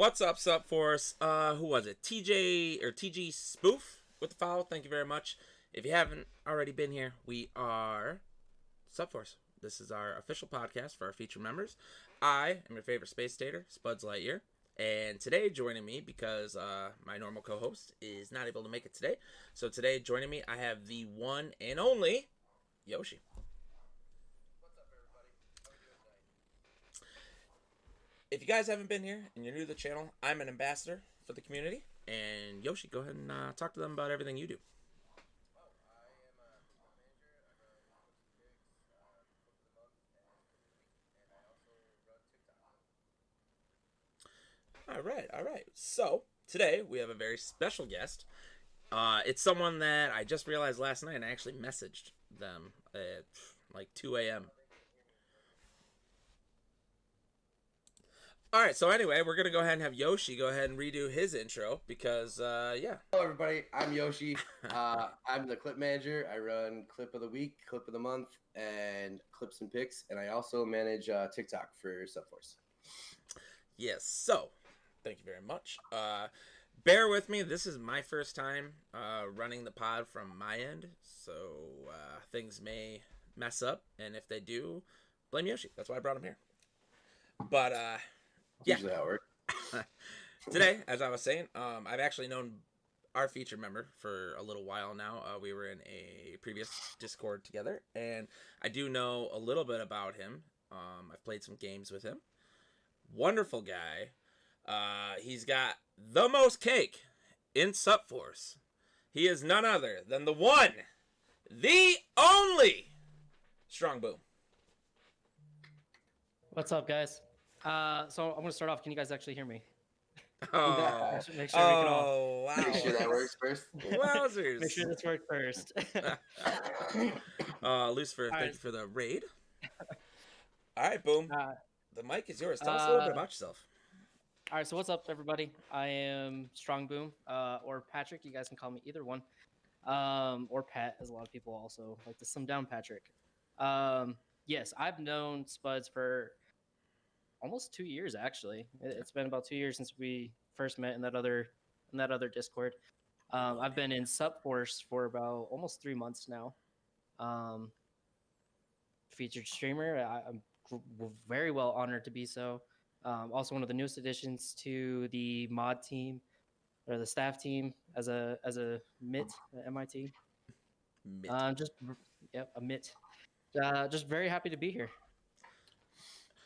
What's up, SupForce? Who was it? TJ or TG Spoof with the follow. Thank you very much. If you haven't already been here, we are SupForce. This is our official podcast for our featured members. I am your favorite space stater, Spudzlightyear. And today, joining me, because my normal co-host is not able to make it today. So today, joining me, I have the one and only Yoshi. If you guys haven't been here and you're new to the channel, I'm an ambassador for the community. And Yoshi, go ahead and talk to them about everything you do. All right. So today we have a very special guest. It's someone that I just realized last night, and I actually messaged them at like 2 a.m. All right, so anyway, we're going to go ahead and have Yoshi go ahead and redo his intro because, yeah. Hello, everybody. I'm Yoshi. I'm the clip manager. I run clip of the week, clip of the month, and clips and picks. And I also manage TikTok for SupForce. Yes, so thank you very much. Bear with me. This is my first time running the pod from my end, so things may mess up. And if they do, blame Yoshi. That's why I brought him here. But, yeah. Usually how it works. Today, as I was saying, I've actually known our featured member for a little while now. We were in a previous Discord together, and I do know a little bit about him. I've played some games with him. Wonderful guy. He's got the most cake in SupForce. He is none other than the one, the only Strong Boom. What's up, guys? So I'm gonna start off. Can you guys actually hear me? Oh, Make sure we can all wow. Make sure that works first. Wowzers. make sure this works first. Lucifer, thank right. you for the raid. All right, Boom. The mic is yours. Tell us a little bit about yourself. All right, so what's up, everybody? I am Strong Boom, or Patrick. You guys can call me either one, or Pat, as a lot of people also like to sum down Patrick. Yes, I've known Spuds for almost 2 years, actually. It's been about 2 years since we first met in that other Discord. I've been in SupForce for about almost 3 months now. Featured streamer. I'm very well honored to be so. Also one of the newest additions to the mod team or the staff team as a MIT at MIT. Mitt. A MIT. Just very happy to be here.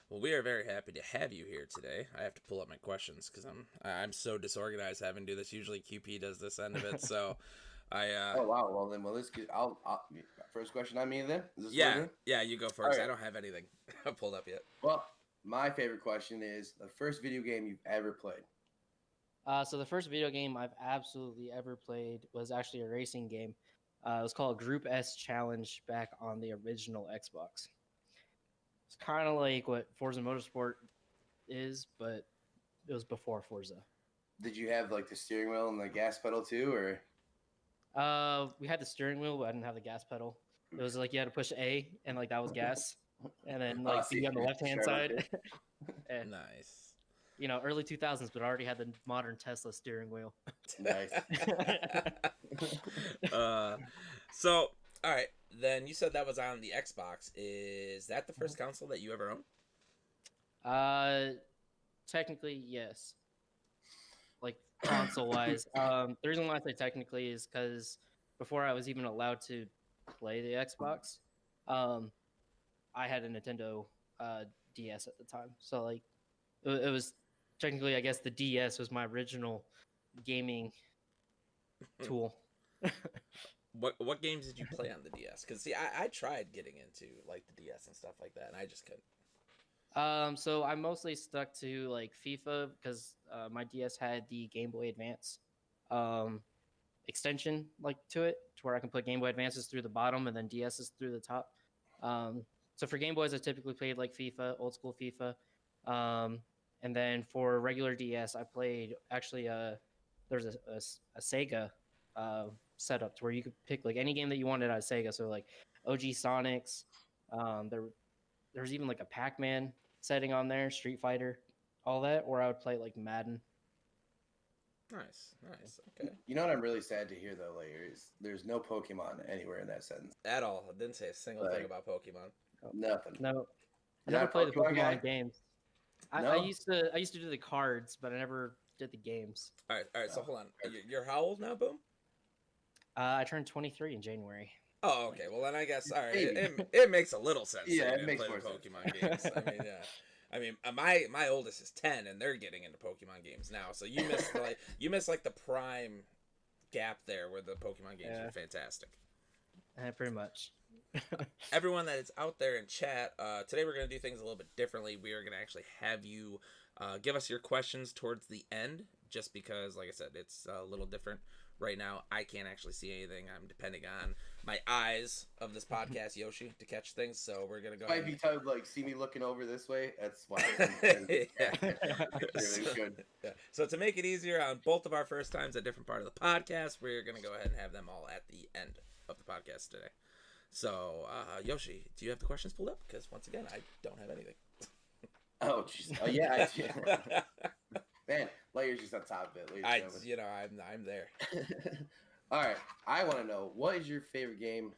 Well, we are very happy to have you here today. I have to pull up my questions because I'm so disorganized having to do this. Usually QP does this end of it, so I. Oh wow! Well, let's get. I'll first question on me then. Is this Yeah. You go first. Right. I don't have anything pulled up yet. Well, my favorite question is the first video game you've ever played. So the first video game I've absolutely ever played was actually a racing game. It was called Group S Challenge back on the original Xbox. It's kind of like what Forza Motorsport is, but it was before Forza. Did you have like the steering wheel and the gas pedal too, or? We had the steering wheel, but I didn't have the gas pedal. It was like you had to push A, and like that was gas, and then like B on the left-hand side. And, Nice. you know, early 2000s, but already had the modern Tesla steering wheel. Nice. So, all right. Then you said that was on the Xbox. Is that the first console that you ever owned? Technically, yes. Like console-wise. The reason why I say technically is because before I was even allowed to play the Xbox, I had a Nintendo DS at the time. So like, it was technically, I guess, the DS was my original gaming tool. What games did you play on the DS? Because see, I tried getting into like the DS and stuff like that, and I just couldn't. So I mostly stuck to like FIFA because my DS had the Game Boy Advance extension like to it, to where I can put Game Boy Advances through the bottom and then DSs through the top. So for Game Boys, I typically played like FIFA, old school FIFA, and then for regular DS, I played actually there's a Sega setup to where you could pick like any game that you wanted out of Sega. So like OG Sonics, there was even like a Pac-Man setting on there, Street Fighter, all that, or I would play like Madden. Nice. Okay. You know what I'm really sad to hear though, Layer, is there's no Pokemon anywhere in that sentence. At all. I didn't say a single thing about Pokemon. Nothing. No, I You're never not a played the Pokemon Pokemon guy? games. No? I used to do the cards, but I never did the games. All right. So hold on. You're how old now, Boom? I turned 23 in January. Oh, okay. Well, then I guess all right. Baby. It makes a little sense. Yeah, that it you makes play more the sense. Pokemon games. I mean, yeah. I mean, my oldest is 10, and they're getting into Pokemon games now. So you missed like the prime gap there, where the Pokemon games were fantastic. Pretty much. Everyone that is out there in chat, today we're going to do things a little bit differently. We are going to actually have you give us your questions towards the end, just because, like I said, it's a little different right now. I can't actually see anything. I'm depending on my eyes of this podcast, Yoshi, to catch things. So we're going to go ahead. If you time like see me looking over this way, that's why. Yeah. Really good. Yeah. So to make it easier on both of our first times at different part of the podcast, we're going to go ahead and have them all at the end of the podcast today. So, Yoshi, do you have the questions pulled up? Because once again, I don't have anything. Oh, jeez. Oh, yeah. Man, Layer's just on top of it. I'm there. All right. I want to know, what is your favorite game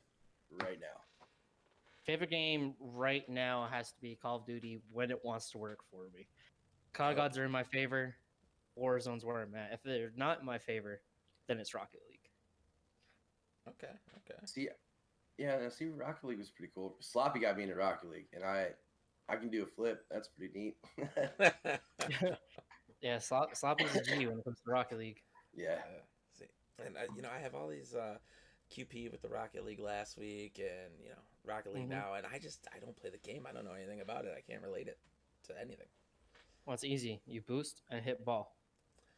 right now? Favorite game right now has to be Call of Duty when it wants to work for me. COD gods are in my favor. Warzone's where I'm at. If they're not in my favor, then it's Rocket League. Okay. See, Rocket League was pretty cool. Sloppy got me into Rocket League, and I can do a flip. That's pretty neat. Yeah, Sloppy's a G when it comes to Rocket League. Yeah. See, and I have all these QP with the Rocket League last week, and Rocket League now, and I don't play the game. I don't know anything about it. I can't relate it to anything. Well, it's easy. You boost and hit ball.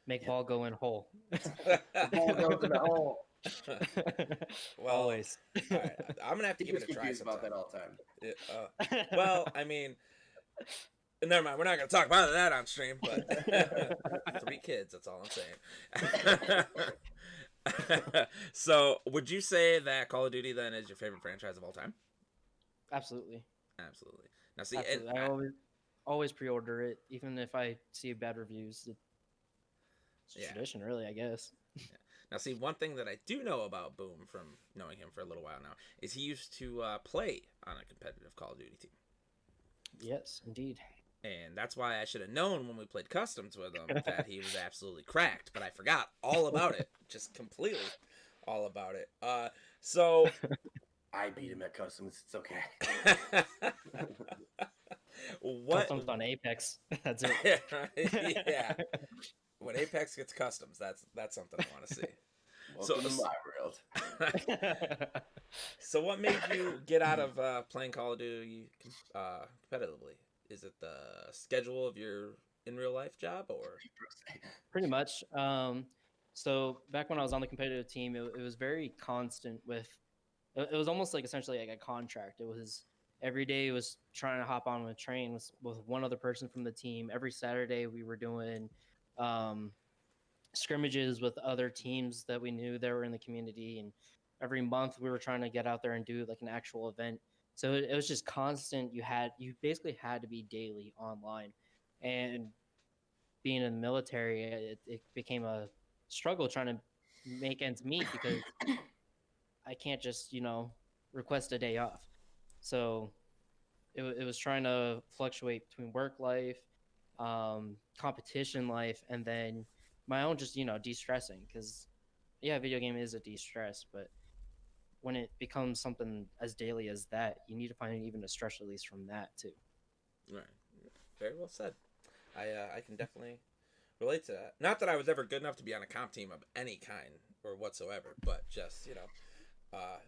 Make ball go in hole. Ball goes in the hole. Well, always. All right, I'm gonna have to He give gets it a try. confused about that all the time. Well, I mean, never mind. We're not gonna talk about that on stream. But 3 kids. That's all I'm saying. So, would you say that Call of Duty then is your favorite franchise of all time? Absolutely. Now, see, Absolutely. I always pre-order it, even if I see bad reviews. It's tradition, really, I guess. Yeah. Now, see, one thing that I do know about Boom from knowing him for a little while now is he used to play on a competitive Call of Duty team. Yes, indeed. And that's why I should have known when we played customs with him that he was absolutely cracked, but I forgot all about it, just completely all about it. So I beat him at customs. It's okay. Customs on Apex. That's it. Yeah. When Apex gets customs, that's something I want to see. Welcome to my world. So what made you get out of playing Call of Duty competitively? Is it the schedule of your in real life job, or? Pretty much. So back when I was on the competitive team, it was very constant with. It was almost like essentially like a contract. It was every day. It was trying to hop on a train with one other person from the team. Every Saturday we were doing scrimmages with other teams that we knew that were in the community, and every month we were trying to get out there and do like an actual event. So it was just constant. You basically had to be daily online, and being in the military, it became a struggle trying to make ends meet because I can't just request a day off. So it was trying to fluctuate between work life, competition life, and then my own just de-stressing, because video game is a de-stress, but when it becomes something as daily as that, you need to find even a stress release from that too. Right. Very well said. I can definitely relate to that. Not that I was ever good enough to be on a comp team of any kind or whatsoever, but just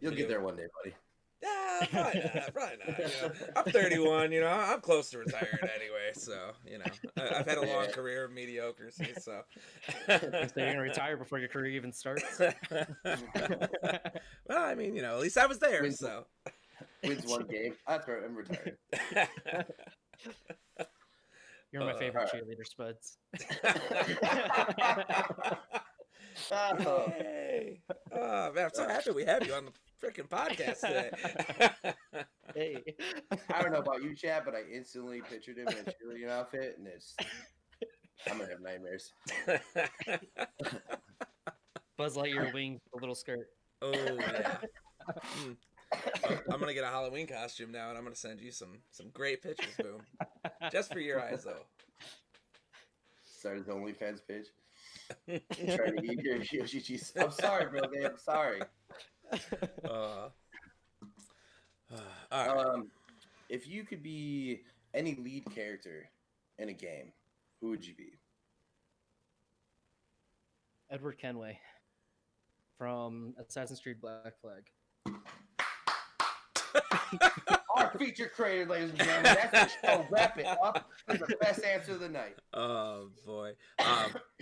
you'll get there one day, buddy. Yeah, probably not. I'm 31. I'm close to retiring anyway, so I've had a long career of mediocrity. So you're gonna retire before your career even starts. Well, I mean, at least I was there. Wins one game. That's right. I'm retired. You're my favorite cheerleader, Spuds. Hey. Oh man, I'm so happy we have you on the freaking podcast today. Hey. I don't know about you, Chad, but I instantly pictured him in a cheerleading outfit, and it's I'm gonna have nightmares. Buzz Lightyear wings, a little skirt. Oh yeah. Mm. Well, I'm gonna get a Halloween costume now, and I'm gonna send you some great pictures, Boom. Just for your eyes, though. Start his OnlyFans page. Trying to get your Yoshi cheese. I'm sorry, bro. I'm sorry. All right. If you could be any lead character in a game, who would you be? Edward Kenway from Assassin's Creed Black Flag. Our feature creator, ladies and gentlemen. That's the show. Wrap it up. That's the best answer of the night. Oh boy.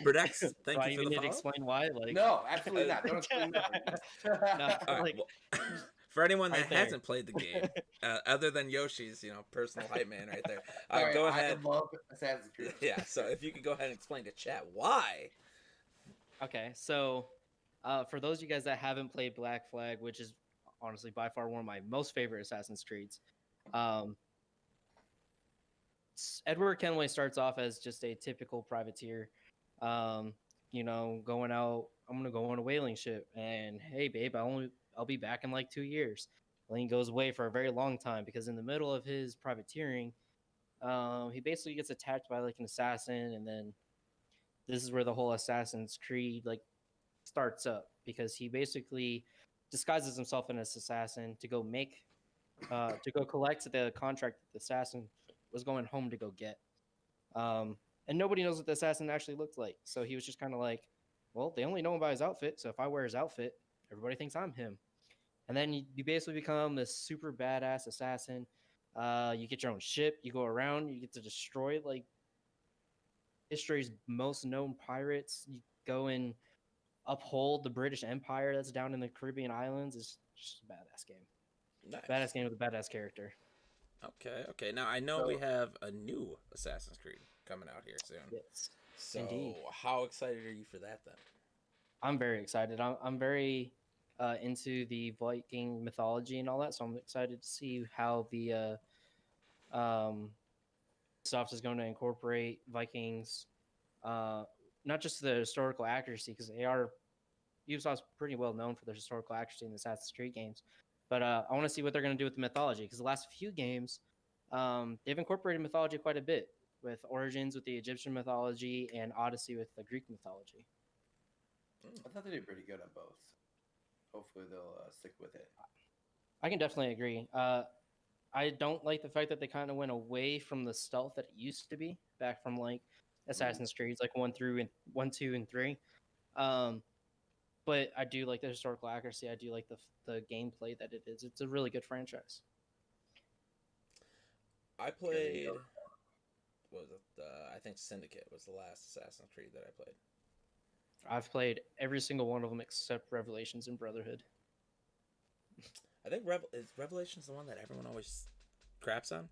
Berdex, thank Do I you for even the need to follow. explain why? Like, No, absolutely not. Don't explain nothing. no, All right, like, well, for anyone that right there. hasn't played the game, other than Yoshi's, personal hype man right there, Sorry, go ahead. I love Assassin's Creed. Yeah, so if you could go ahead and explain to chat why. Okay, so for those of you guys that haven't played Black Flag, which is honestly by far one of my most favorite Assassin's Creeds, Edward Kenway starts off as just a typical privateer, going out. I'm gonna go on a whaling ship, and hey, babe, I'll be back in like 2 years. Lane goes away for a very long time because in the middle of his privateering, he basically gets attacked by like an assassin, and then this is where the whole Assassin's Creed like starts up because he basically disguises himself as an assassin to go collect the contract that the assassin was going home to go get. And nobody knows what the assassin actually looked like. So he was just kind of like, well, they only know him by his outfit. So if I wear his outfit, everybody thinks I'm him. And then you basically become this super badass assassin. You get your own ship. You go around. You get to destroy like history's most known pirates. You go and uphold the British Empire that's down in the Caribbean islands. It's just a badass game. Nice. Badass game with a badass character. Okay. Now I know we have a new Assassin's Creed coming out here soon. Yes. So Indeed. how excited are you for that then? I'm very excited. I'm very into the Viking mythology and all that, so I'm excited to see how the Ubisoft is going to incorporate Vikings, not just the historical accuracy, because Ubisoft's pretty well known for their historical accuracy in the Assassin's Creed games, but I want to see what they're going to do with the mythology, because the last few games, they've incorporated mythology quite a bit, with Origins with the Egyptian mythology and Odyssey with the Greek mythology. I thought they did pretty good on both. Hopefully they'll stick with it. I can definitely agree. I don't like the fact that they kind of went away from the stealth that it used to be back from like Assassin's Creed, like 1, 2, and 3. But I do like the historical accuracy. I do like the gameplay that it is. It's a really good franchise. I played. What was it? I think Syndicate was the last Assassin's Creed that I played. I've played every single one of them except Revelations and Brotherhood. I think Revelations the one that everyone always craps on.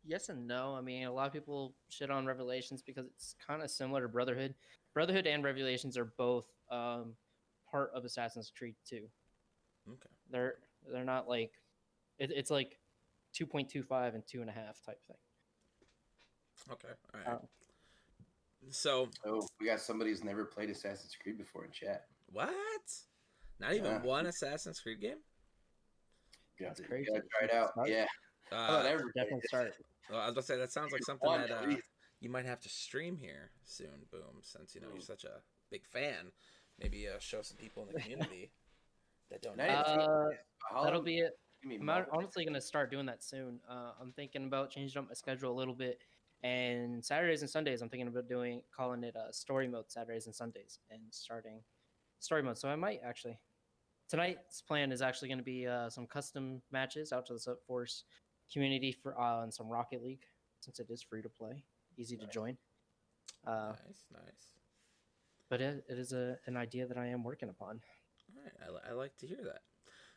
Yes and no. I mean, a lot of people shit on Revelations because it's kind of similar to Brotherhood. Brotherhood and Revelations are both part of Assassin's Creed 2. Okay. They're not like it's like 2.25 and 2.5 type thing. Okay. All right. So we got somebody who's never played Assassin's Creed before in chat. What? Not even one Assassin's Creed game? That's crazy. You gotta try it out. Yeah. Definitely start. Well, I was about to say that sounds like something that you might have to stream here soon, Boom. Since you're such a big fan, maybe show some people in the community that don't know. That'll be it. I'm honestly gonna start doing that soon. I'm thinking about changing up my schedule a little bit, and Saturdays and Sundays I'm thinking about calling it story mode Saturdays and Sundays and starting story mode. So I might actually. Tonight's plan is actually going to be some custom matches out to the SupForce community for and some Rocket League, since it is free to play, easy to join. Nice. But it is an idea that I am working upon. All right, I like to hear that.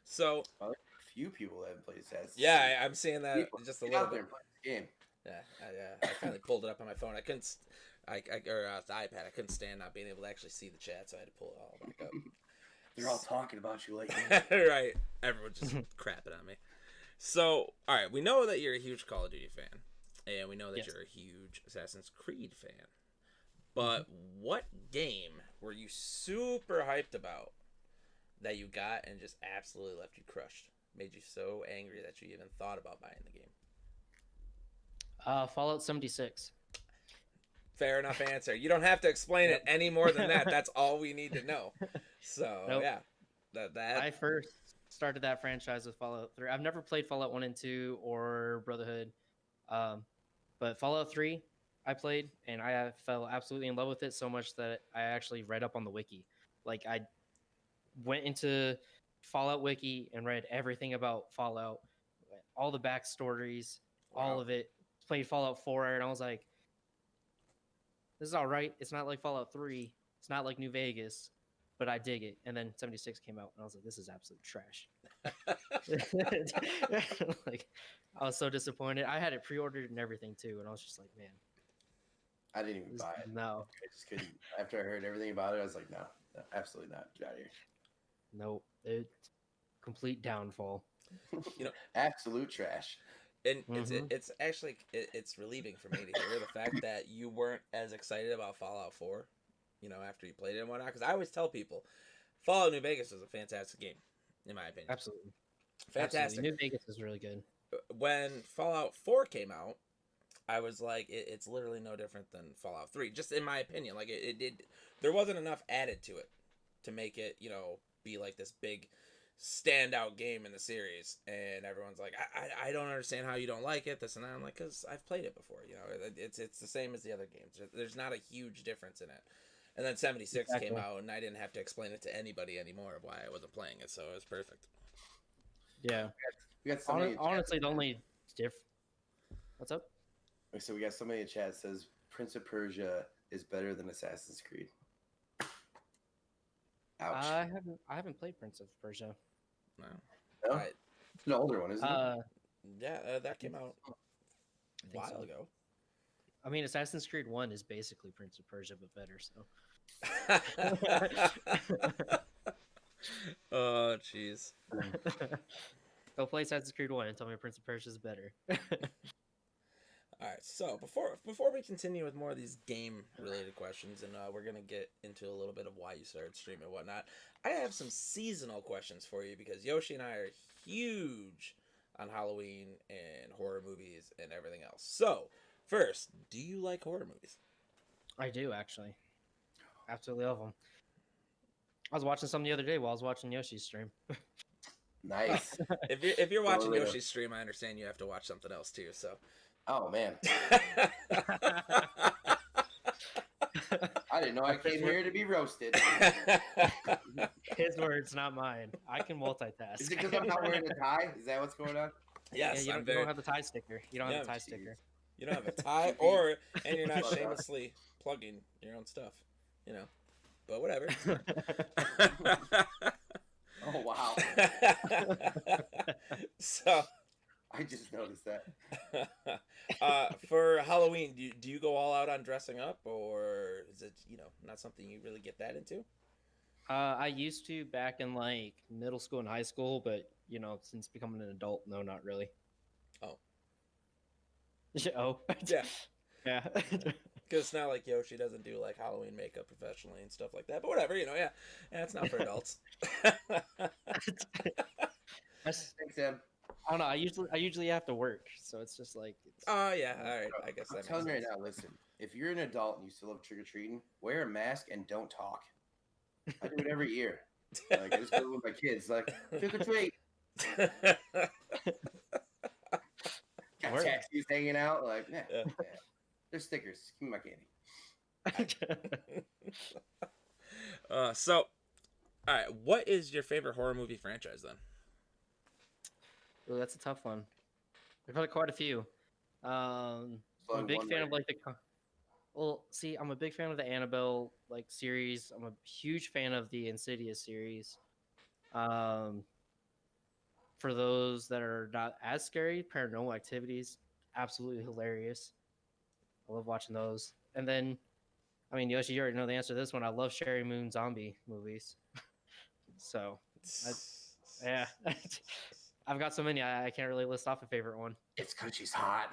So a few people haven't played Assassin's Creed. Yeah, I'm seeing that just a little bit. Game. Yeah, I finally pulled it up on my phone. I couldn't, or the iPad. I couldn't stand not being able to actually see the chat, so I had to pull it all back up. They're all talking about you like right. Everyone's just crapping on me. So, all right, we know that you're a huge Call of Duty fan. and we know that Yes. you're a huge Assassin's Creed fan. But what game were you super hyped about that you got and just absolutely left you crushed? Made you so angry that you even thought about buying the game? Fallout 76. Fair enough answer. You don't have to explain it any more than that. That's all we need to know. So Nope. yeah, that I first started that franchise with Fallout 3. I've never played Fallout 1 and 2 or Brotherhood, but Fallout 3 I played, and I fell absolutely in love with it so much that I actually read up on the wiki. Like I went into Fallout wiki and read everything about Fallout, all the backstories, all Wow. of it. Played Fallout 4, and I was like, this is all right. It's not like Fallout 3. It's not like New Vegas, but I dig it. And then 76 came out, and I was like, this is absolute trash. Like, I was so disappointed. I had it pre-ordered and everything too, and I was just like, man, I didn't even buy it. no, I just couldn't. After I heard everything about it, I was like, no, absolutely not. Get out of here. nope, it's complete downfall. Absolute trash. and Mhm. it's actually it's relieving for me to hear the fact that you weren't as excited about Fallout 4, after you played it and whatnot. Because I always tell people, Fallout New Vegas is a fantastic game, in my opinion. Absolutely, Fantastic. Absolutely. New Vegas is really good. When Fallout 4 came out, I was like, it's literally no different than Fallout 3, just in my opinion. Like there wasn't enough added to it to make it, be like this big standout game in the series. And everyone's like, I don't understand how you don't like it, this and that. I'm like, because I've played it before. It's the same as the other games. There's not a huge difference in it. And then 76 came Exactly. out, and I didn't have to explain it to anybody anymore of why I wasn't playing it, so it was perfect. Yeah. We got somebody. Honestly, the only What's up? So we got somebody in chat says Prince of Persia is better than Assassin's Creed. Ouch. I haven't played Prince of Persia. No. No? I- It's an older one, isn't it? Yeah, that came out a think while so. ago. I mean, Assassin's Creed 1 is basically Prince of Persia, but better. So. Oh, jeez. Go play Assassin's Creed 1 and tell me Prince of Persia is better. All right, so before we continue with more of these game-related questions, and we're going to get into a little bit of why you started streaming and whatnot, I have some seasonal questions for you because Yoshi and I are huge on Halloween and horror movies and everything else. So, first, do you like horror movies? I do, actually. Absolutely love them. I was watching some the other day while I was watching Yoshi's stream. Nice. If you're watching yeah. Yoshi's stream, I understand you have to watch something else too, so. Oh, man. I didn't know I came here to be roasted. His words, not mine. I can multitask. Is it because I'm not wearing a tie? Is that what's going on? Yes, yeah, you don't have the tie sticker. You don't have the tie geez. sticker. You don't have a tie, and you're not shamelessly plugging your own stuff, But whatever. Oh, wow. So, I just noticed that. for Halloween, do you go all out on dressing up, or is it not something you really get that into? I used to back in like middle school and high school, but since becoming an adult, no, not really. Oh. Oh. Yeah. Yeah. Because it's not like Yoshi doesn't do like Halloween makeup professionally and stuff like that. But whatever, yeah, it's not for adults. Thanks, Sam. I don't know. I usually have to work, so it's just like. Oh yeah, all right. I guess I'm that telling you makes right sense. now, listen. If you're an adult and you still love trick or treating, wear a mask and don't talk. I do it every year. Like I just go with my kids, like trick or treat. Got Word. taxis hanging out, like Yeah. There's stickers. Give me my candy. So, all right. What is your favorite horror movie franchise then? Ooh, that's a tough one. I've had quite a few. I'm a big fan of like the. Well, see, I'm a big fan of the Annabelle like series. I'm a huge fan of the Insidious series. For those that are not as scary, Paranormal Activities, absolutely hilarious. I love watching those. And then, I mean, Yoshi, you already know the answer to this one. I love Sherry Moon zombie movies. So, yeah. I've got so many, I can't really list off a favorite one. It's because she's hot.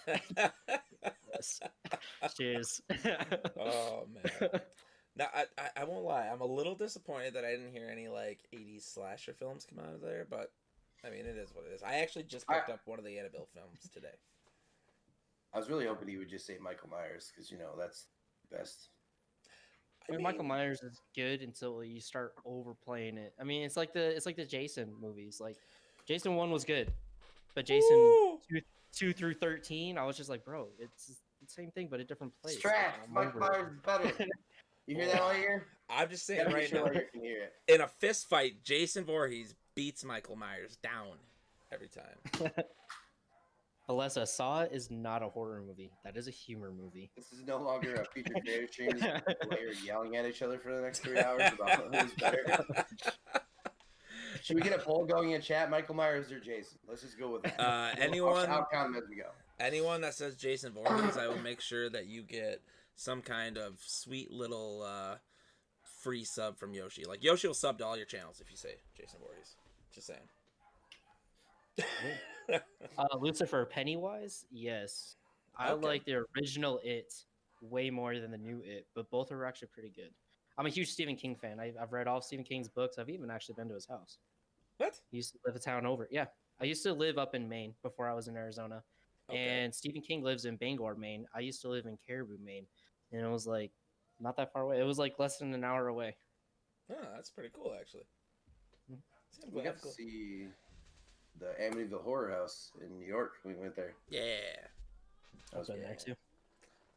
Yes. Cheers. Oh man. Now I won't lie. I'm a little disappointed that I didn't hear any like 80s slasher films come out of there, but I mean it is what it is. I actually just picked up one of the Annabelle films today. I was really hoping he would just say Michael Myers because that's the best. I mean, Michael Myers is good until you start overplaying it. I mean, it's like the Jason movies. Like Jason 1 was good, but Jason 2 through 13, I was just like, bro, it's the same thing but a different place. Trash. Like, Michael Myers is better. You hear that all year? I'm just saying Yeah, right sure now. you can hear it. In a fist fight, Jason Voorhees beats Michael Myers down every time. Alessa, Saw is not a horror movie. That is a humor movie. This is no longer a feature creator stream. This is later yelling at each other for the next 3 hours about who's better. Should we get a poll going in chat? Michael Myers or Jason? Let's just go with that. I'll count them as we go. Anyone that says Jason Voorhees, I will make sure that you get some kind of sweet little free sub from Yoshi. Like Yoshi will sub to all your channels if you say Jason Voorhees. Just saying. Lucifer Pennywise, yes. I like the original It way more than the new It, but both are actually pretty good. I'm a huge Stephen King fan. I've read all of Stephen King's books. I've even actually been to his house. What? He used to live a town over. Yeah. I used to live up in Maine before I was in Arizona. Okay. And Stephen King lives in Bangor, Maine. I used to live in Caribou, Maine. And it was like not that far away. It was like less than an hour away. Oh, that's pretty cool, actually. We got to see the Amityville Horror House in New York. We went there. Yeah. I've been there too.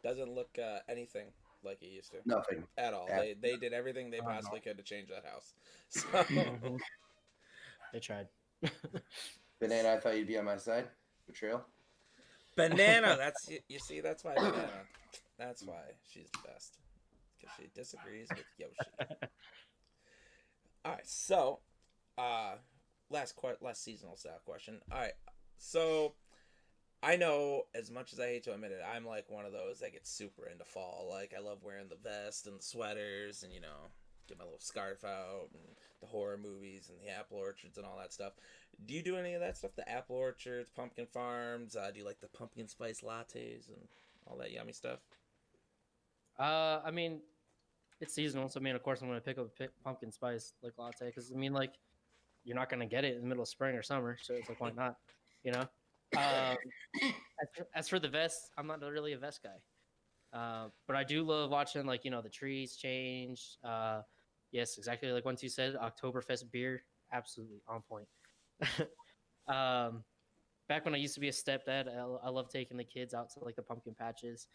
Doesn't look anything like it used to. Nothing. At all. They did everything they possibly could to change that house. So... They tried. Banana, I thought you'd be on my side. Betrayal. Banana, that's you see, that's why Banana. That's why she's the best. Because she disagrees with Yoshi. Alright, so last seasonal style question. Alright, so I know, as much as I hate to admit it, I'm like one of those that gets super into fall. Like, I love wearing the vest and the sweaters and, get my little scarf out and the horror movies and the apple orchards and all that stuff. Do you do any of that stuff? The apple orchards, pumpkin farms? Do you like the pumpkin spice lattes and all that yummy stuff? I mean, it's seasonal, so I mean, of course, I'm going to pick up a pumpkin spice latte because I mean, like, you're not going to get it in the middle of spring or summer, so it's like, why not? As for the vest, I'm not really a vest guy, but I do love watching like the trees change. Yes, exactly like once you said, Oktoberfest beer, absolutely on point. Back when I used to be a stepdad, I love taking the kids out to like the pumpkin patches.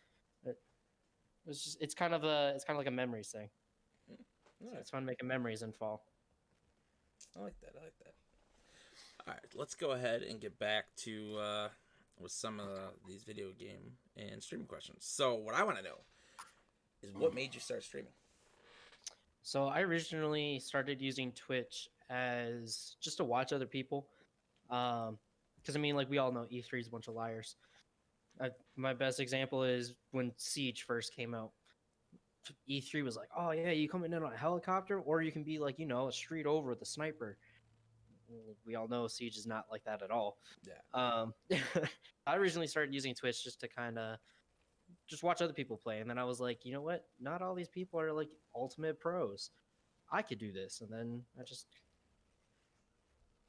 It's kind of like a memories thing. So it's fun making memories in fall. I like that. All right, let's go ahead and get back to with some of these video game and streaming questions. So what I want to know is what made you start streaming? So I originally started using Twitch as just to watch other people. Because I mean, like we all know E3 is a bunch of liars. My best example is when Siege first came out. E3 was like, oh yeah, you coming in on a helicopter, or you can be like, a street over with a sniper. We all know Siege is not like that at all. Yeah. I originally started using Twitch just to kind of just watch other people play, and then I was like, you know what? Not all these people are like ultimate pros. I could do this, and then I just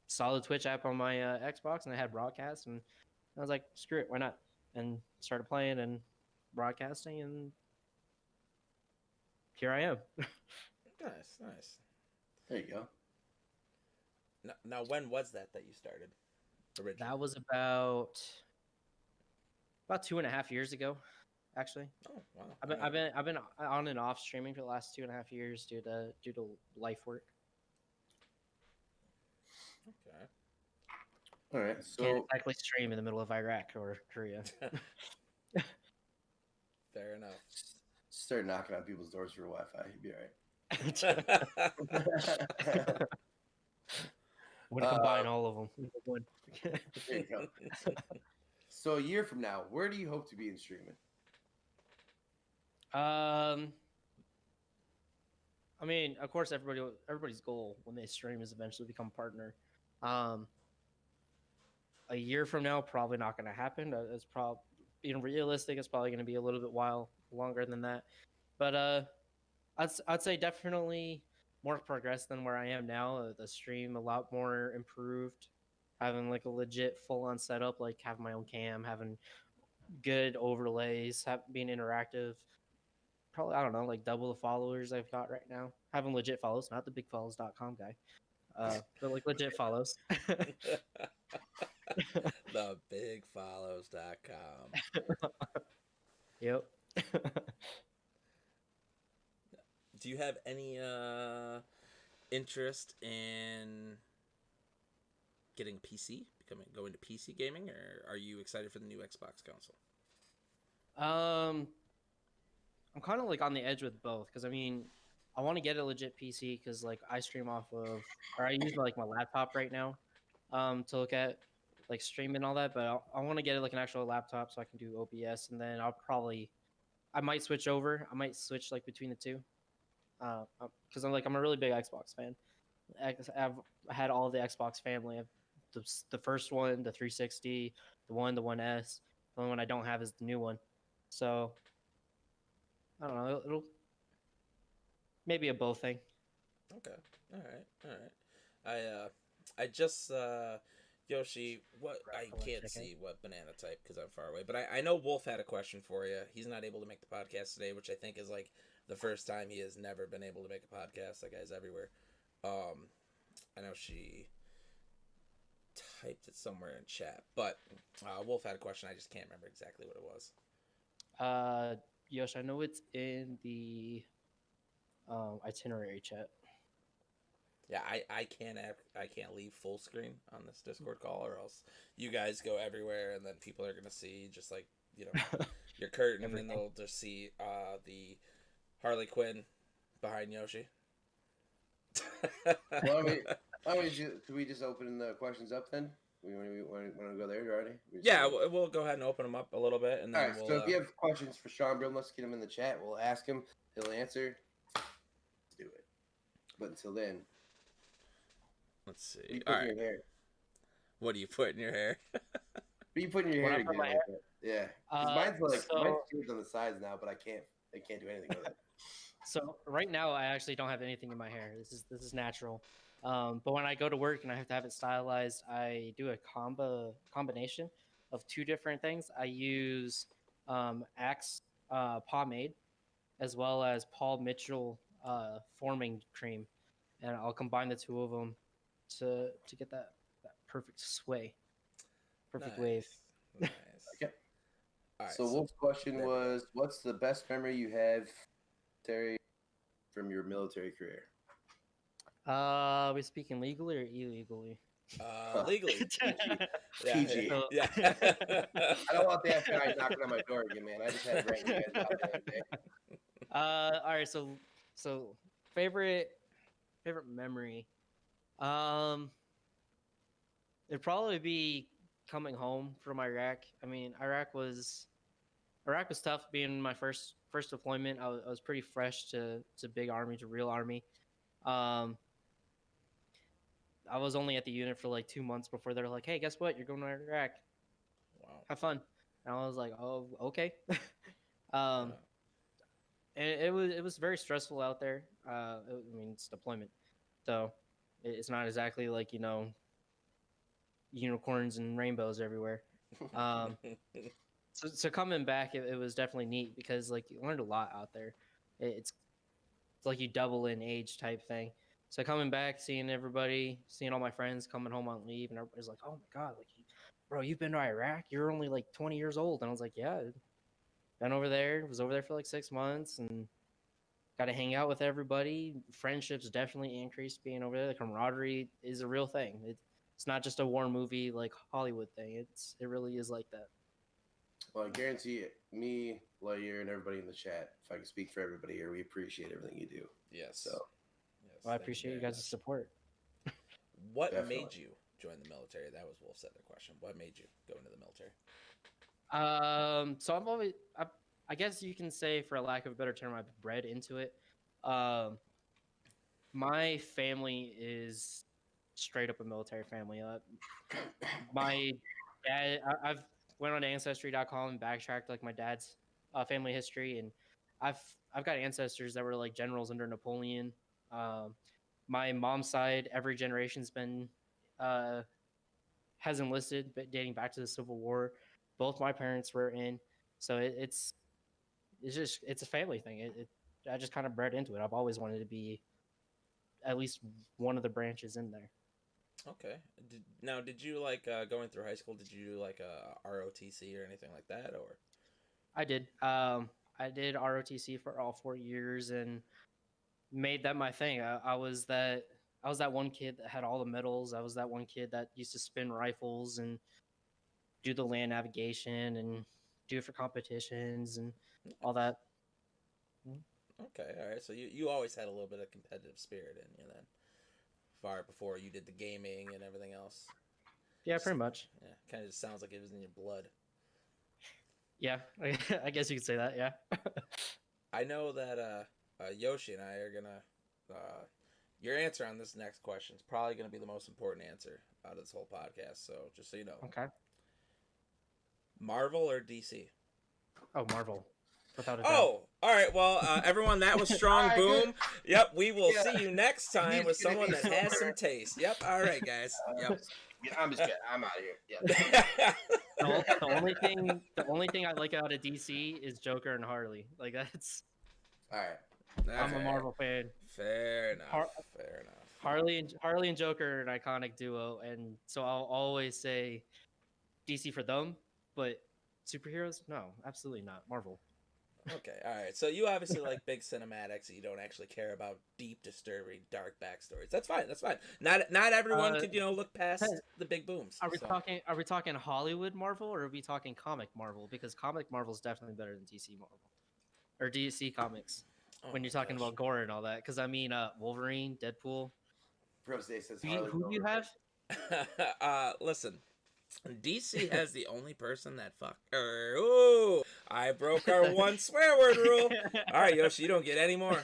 saw the Twitch app on my Xbox, and I had broadcast, and I was like, screw it, why not? And started playing and broadcasting, and here I am. Nice. There you go. Now, when was that you started? Originally? That was about 2.5 years ago, actually. Oh wow! I've been on and off streaming for the last 2.5 years due to life work. Okay. All right. So can't exactly stream in the middle of Iraq or Korea. Fair enough. Start knocking on people's doors for Wi-Fi. You'd be all right. Want to combine all of them. There you go. So a year from now, where do you hope to be in streaming? I mean, of course, everybody's goal when they stream is eventually become a partner. a year from now, probably not going to happen. It's probably being realistic. It's probably going to be a little bit while longer than that. But I'd say definitely more progress than where I am now. The stream a lot more improved, having like a legit full on setup, like having my own cam, having good overlays, being interactive. Probably I don't know, like double the followers I've got right now. Having legit follows, not the bigfollows.com guy, but like legit follows. Thebigfollows.com. Yep. Do you have any interest in getting PC, going to PC gaming, or are you excited for the new Xbox console? I'm kind of like on the edge with both because I mean, I want to get a legit PC because like I stream off of, or I use like my laptop right now, to look at like stream and all that. But I want to get like an actual laptop so I can do OBS, and then I might switch over. I might switch like between the two, because I'm a really big Xbox fan. I've had all the Xbox family. I've the first one, the 360, the One S. The only one I don't have is the new one. So I don't know. It'll maybe a both thing. Okay. All right. I just Yoshi, what I can't see what banana type because I'm far away, but I know Wolf had a question for you. He's not able to make the podcast today, which I think is like the first time he has never been able to make a podcast. That guy's everywhere. I know she typed it somewhere in chat, but Wolf had a question. I just can't remember exactly what it was. Yosh, I know it's in the itinerary chat. Yeah, I can't leave full screen on this Discord call, or else you guys go everywhere, and then people are gonna see just like your curtain, and they'll just see the Harley Quinn behind Yoshi. Should we just open the questions up then? We want to go there already? Yeah, we'll go ahead and open them up a little bit, and then all right. So if you have questions for Sean Brill, let's get him in the chat. We'll ask him. He'll answer. Let's do it. But until then, let's see. What do you put in your hair? What do you put in your hair? What do you put in your hair again? Hair? Yeah, mine's mine's on the sides now, but I can't do anything with it. So right now, I actually don't have anything in my hair. This is natural. But when I go to work and I have to have it stylized, I do a combination of two different things. I use Axe pomade as well as Paul Mitchell forming cream, and I'll combine the two of them to get that perfect sway, perfect wave. Nice. Okay. All right, so Wolf's question was, what's the best memory you have, Terry, from your military career? Are we speaking legally or illegally? Legally. PG. Yeah. I don't want the FBI knocking on my door again, man. I just had to bring you guys out the other day. All right, so favorite memory. It'd probably be coming home from Iraq. I mean, Iraq was tough. Being my first deployment, I was pretty fresh to big army, to real army. I was only at the unit for like 2 months before they're like, "Hey, guess what? You're going to Iraq. Wow, have fun." And I was like, "Oh, okay." And it was very stressful out there. I mean, it's deployment, so it's not exactly like unicorns and rainbows everywhere. So coming back, it was definitely neat because like you learned a lot out there. It's like you double in age type thing. So coming back, seeing everybody, seeing all my friends coming home on leave, and everybody's like, "Oh my god, like, bro, you've been to Iraq? You're only like 20 years old." And I was like, "Yeah, been over there. Was over there for like 6 months, and got to hang out with everybody. Friendships definitely increased being over there. The camaraderie is a real thing. It's not just a war movie like Hollywood thing. It really is like that." Well, I guarantee it, me, Lightyear, and everybody in the chat, if I can speak for everybody here, we appreciate everything you do. Yes. So, well, I appreciate you guys' support. What made you join the military? That was Wolf said the question. What made you go into the military? So I've always, I guess you can say, for a lack of a better term, I've bred into it. My family is straight up a military family. My Yeah, I've went on Ancestry.com and backtracked like my dad's family history, and I've got ancestors that were like generals under Napoleon. Um, my mom's side, every generation's been uh, has enlisted, but dating back to the Civil War. Both my parents were in, so it's a family thing. I just kind of bred into it. I've always wanted to be at least one of the branches in there. Okay. Did you like going through high school? Did you do like a ROTC or anything like that, or? I did. I did ROTC for all 4 years and made that my thing. I was that one kid that had all the medals. I was that one kid that used to spin rifles and do the land navigation and do it for competitions and all that. Okay, all right. So you always had a little bit of competitive spirit in you then, far before you did the gaming and everything else. Yeah, pretty much. Yeah, kind of just sounds like it was in your blood. Yeah, I guess you could say that. Yeah. I know that Yoshi and I are gonna. Your answer on this next question is probably gonna be the most important answer out of this whole podcast. So just so you know. Okay. Marvel or DC? Oh, Marvel. Without a doubt. Oh, all right. Well, everyone, that was Strong Boom. Yep, we will see you next time with someone that has some taste. Yep. All right, guys. Yep. Yeah, I'm just kidding. I'm out of here. Yeah. The only thing I like out of DC is Joker and Harley. Like that's. All right. I'm a Marvel fan. Fair enough. Fair enough. Harley and Joker are an iconic duo, and so I'll always say DC for them. But superheroes, no, absolutely not. Marvel. Okay, all right. So you obviously like big cinematics. You don't actually care about deep, disturbing, dark backstories. That's fine. That's fine. Not everyone could look past the big booms. Are we talking Hollywood Marvel or are we talking comic Marvel? Because comic Marvel is definitely better than DC Marvel or DC Comics when you're talking about gore and all that. Because I mean, Wolverine, Deadpool. Who do you have? Listen. DC has the only person that fucked her. Ooh, I broke our one swear word rule. All right, Yoshi, you don't get any more.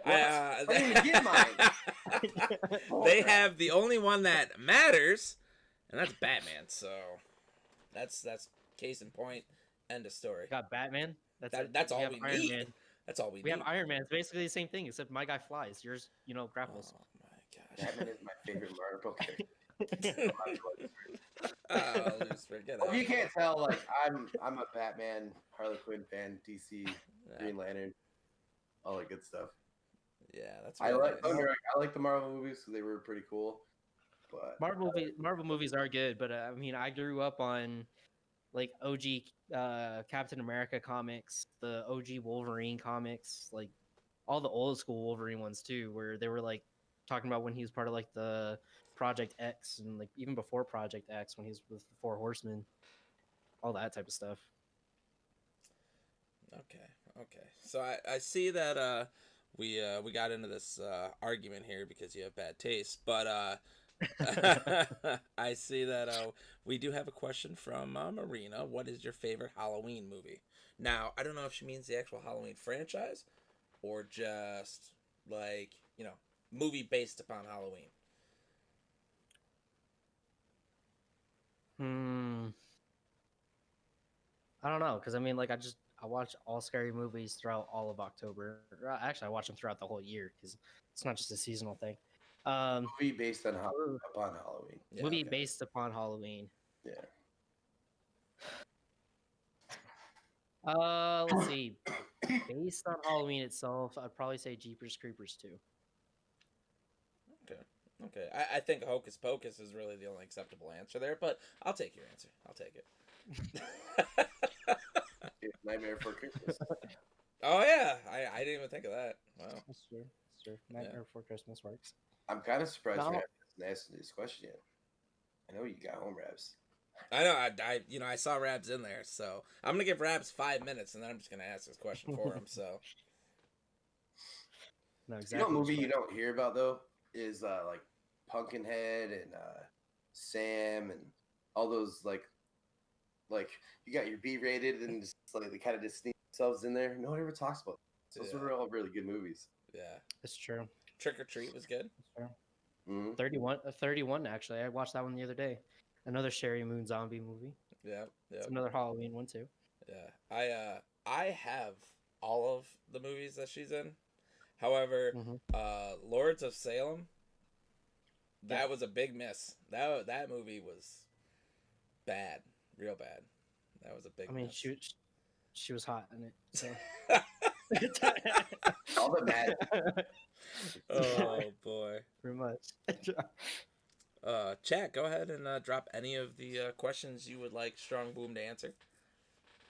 I didn't even get mine. They have the only one that matters, and that's Batman. So that's case in point. End of story. We got Batman. That's all we need. Man. That's all we need. We have Iron Man. It's basically the same thing, except my guy flies. Yours, grapples. Oh my gosh. Batman is my favorite Marvel character. Forget you can't tell, like I'm a Batman, Harley Quinn fan, DC, Green Lantern, all that good stuff. Yeah, that's. Really nice. I like the Marvel movies because they were pretty cool. But Marvel movies are good, but I mean, I grew up on like OG Captain America comics, the OG Wolverine comics, like all the old school Wolverine ones too, where they were like talking about when he was part of like the Project X and like even before Project X when he was with the Four Horsemen, all that type of stuff. Okay. So I see that we got into this argument here because you have bad taste, but I see that we do have a question from Marina. What is your favorite Halloween movie? Now, I don't know if she means the actual Halloween franchise or just like, movie based upon Halloween. I don't know, because I mean, like I watch all scary movies throughout all of October. Actually, I watch them throughout the whole year because it's not just a seasonal thing. Movie based on upon Halloween. Yeah, movie based upon Halloween. Yeah. Let's see. Based on Halloween itself, I'd probably say Jeepers Creepers 2. Okay. I think Hocus Pocus is really the only acceptable answer there, but I'll take your answer. I'll take it. Nightmare Before Christmas. Oh yeah, I didn't even think of that. Wow. That's true. Nightmare Before Christmas works. I'm kind of surprised you haven't asked this question yet. I know you got home Rabs. I know. I saw Rabs in there, so I'm gonna give Rabs 5 minutes, and then I'm just gonna ask this question for him. So. No, exactly. You know, a movie you don't hear about though is like Pumpkinhead and Sam and all those like you got your B-rated and just like they kind of just sneak themselves in there. No one ever talks about it. Those were all really good movies. Yeah, that's true. Trick or Treat was good. That's true. 31 actually. I watched that one the other day. Another Sherry Moon zombie movie. Yeah, yeah, It's another Halloween one too. yeah. I have all of the movies that she's in. However, Lords of Salem, that was a big miss. That movie was bad, real bad. That was a big. I mean, miss. she was hot in it. So. All that matters. Oh boy. Pretty much. Chat, go ahead and drop any of the questions you would like Strong Boom to answer.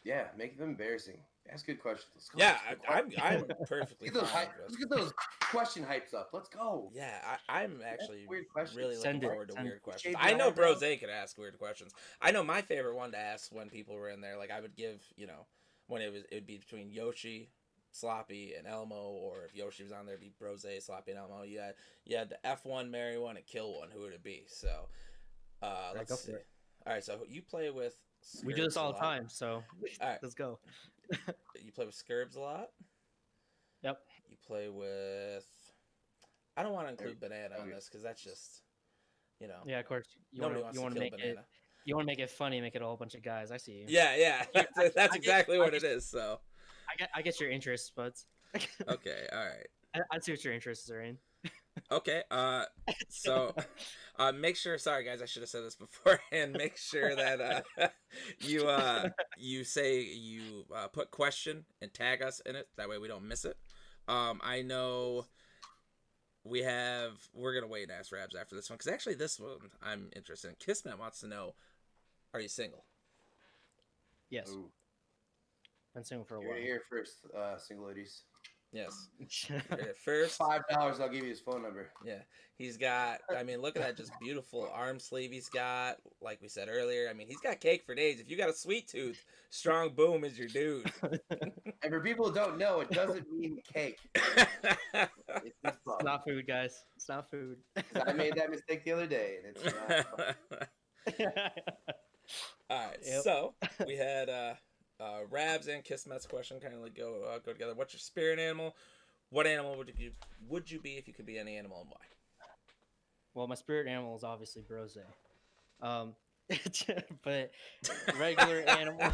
Yeah, make them embarrassing. Ask good questions. Let's go. Yeah, I'm perfectly Let's fine. let's get those question hypes up. Let's go. Yeah, I'm actually weird questions. really looking forward to weird questions. Shade I know eyebrow. Brose could ask weird questions. I know my favorite one to ask when people were in there. Like I would give, when it would be between Yoshi, Sloppy, and Elmo, or if Yoshi was on there, it'd be Brose, Sloppy, and Elmo. You had the F1, marry one, and kill one. Who would it be? So, let's see. All right, so you play with. We do this all the time, so all right, let's go. You play with Scurbs a lot. Yep. You play with. I don't want to include Banana in this because that's just, Yeah, of course. Nobody wants to kill Banana. You want to make it funny, make it a whole bunch of guys. I see you. Yeah. That's exactly what it is. So. I get your interests, Spuds. Okay. All right. I see what your interests are in. Okay. So, make sure. Sorry, guys. I should have said this beforehand. Make sure that you say you put question and tag us in it. That way we don't miss it. I know we're gonna wait and ask Rabs after this one because actually this one I'm interested in. Kismet wants to know: are you single? Yes. Ooh. Been single for a You're while. here first, single ladies. Yes. First, $5. I'll give you his phone number. Yeah, he's got. I mean, look at that, just beautiful arm sleeve he's got. Like we said earlier, I mean, he's got cake for days. If you got a sweet tooth, Strong Boom is your dude. And for people who don't know, it doesn't mean cake. It's not food, guys. It's not food. I made that mistake the other day, and it's not fun. All right, so we had Rabs and Kismet's question kind of like go together. What's your spirit animal? What animal would you be if you could be any animal, and why? Well, my spirit animal is obviously Brose. But regular animal.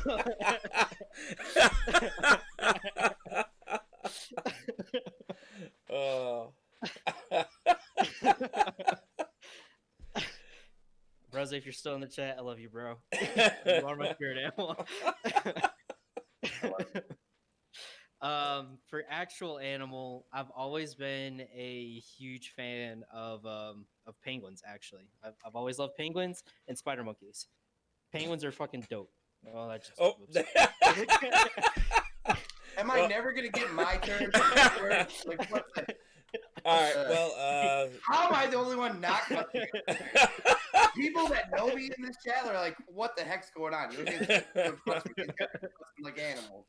Oh. Brose, if you're still in the chat, I love you, bro. You are my spirit animal. For actual animal, I've always been a huge fan of penguins. Actually, I've always loved penguins and spider monkeys. Penguins are fucking dope. Oh, that's just Am I never gonna get my turn? Like, what the... All right. Well, how am I the only one not? People that know me in this chat are like, "What the heck's going on?" You're like animals.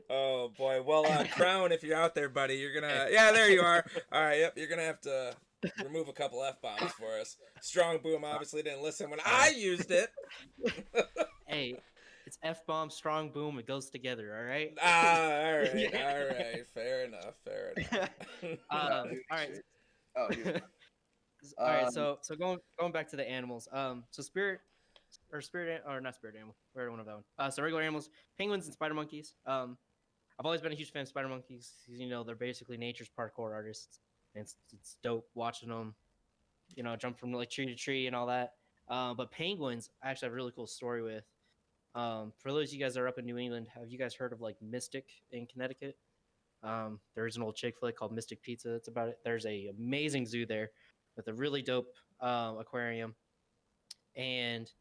Oh boy. Well, Crown, if you're out there, buddy, you're gonna. Yeah, there you are. All right. Yep. You're gonna have to remove a couple F-bombs for us. Strong Boom obviously didn't listen when I used it. Hey, it's F-bomb, strong boom. It goes together. All right. All right. Fair enough. All right. Oh, all right. So going back to the animals. So not spirit animal. We're one of that one. So regular animals, penguins and spider monkeys. I've always been a huge fan of spider monkeys. They're basically nature's parkour artists. And it's dope watching them, jump from like tree to tree and all that. But penguins, I actually have a really cool story with. For those of you guys that are up in New England, have you guys heard of like Mystic in Connecticut? There's an old Chick-fil-A called Mystic Pizza. That's about it. There's a amazing zoo there with a really dope aquarium, and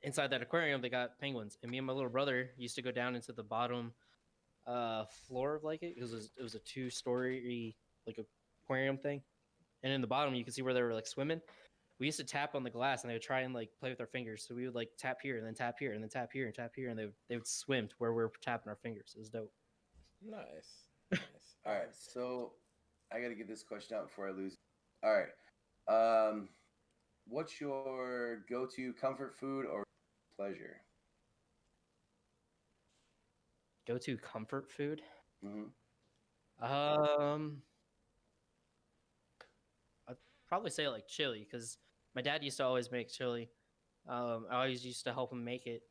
inside that aquarium they got penguins. And me and my little brother used to go down into the bottom floor of like it was a 2-story like aquarium thing, and in the bottom you can see where they were like swimming. We used to tap on the glass and they would try and like play with our fingers. So we would like tap here and then tap here and then tap here and tap here, and they would swim to where we were tapping our fingers. It was dope. Nice. All right, so I got to get this question out before I lose. All right, what's your go-to comfort food or pleasure? Go-to comfort food? Mm-hmm. I'd probably say like chili, because my dad used to always make chili I always used to help him make it,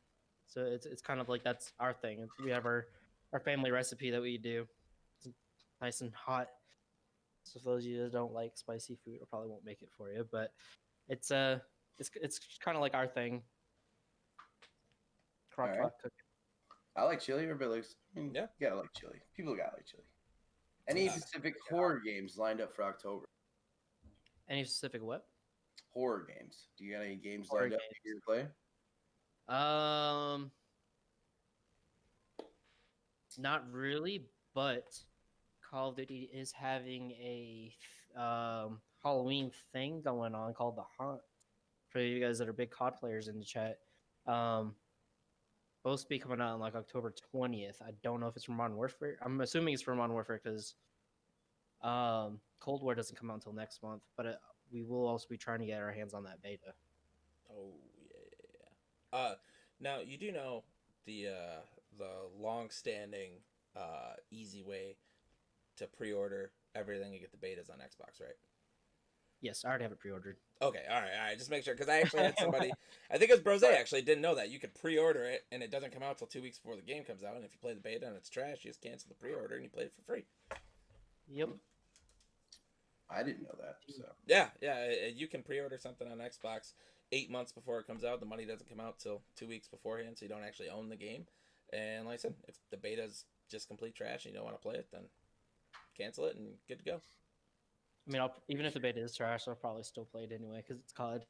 so it's kind of like that's our thing. We have our family recipe that we do. It's nice and hot. So for those of you that don't like spicy food, I probably won't make it for you, but it's it's kind of like our thing. Crock All right. pot cooking. I like chili. Everybody likes. I mean, Yeah. you gotta like chili. People gotta like chili. Any specific horror games lined up for October? Any specific what? Horror games. Do you got any games Horror lined up games. you're playing? Not really, but Call of Duty is having a Halloween thing going on called the Hunt. For you guys that are big COD players in the chat, supposed to be coming out on like October 20th. I don't know if it's for Modern Warfare. I'm assuming it's for Modern Warfare because Cold War doesn't come out until next month. But we will also be trying to get our hands on that beta. Oh yeah. Now you do know the long-standing easy way to pre-order everything and get the betas on Xbox, right? Yes, I already have it pre-ordered. Okay, all right. Just make sure, because I actually had somebody, I think it was Brose actually, didn't know that. You could pre-order it, and it doesn't come out until 2 weeks before the game comes out, and if you play the beta and it's trash, you just cancel the pre-order, and you play it for free. Yep. I didn't know that. So Yeah, you can pre-order something on Xbox 8 months before it comes out. The money doesn't come out till 2 weeks beforehand, so you don't actually own the game. And like I said, if the beta's just complete trash and you don't want to play it, then cancel it and good to go. I mean, even if the beta is trash, I'll probably still play it anyway because it's COD.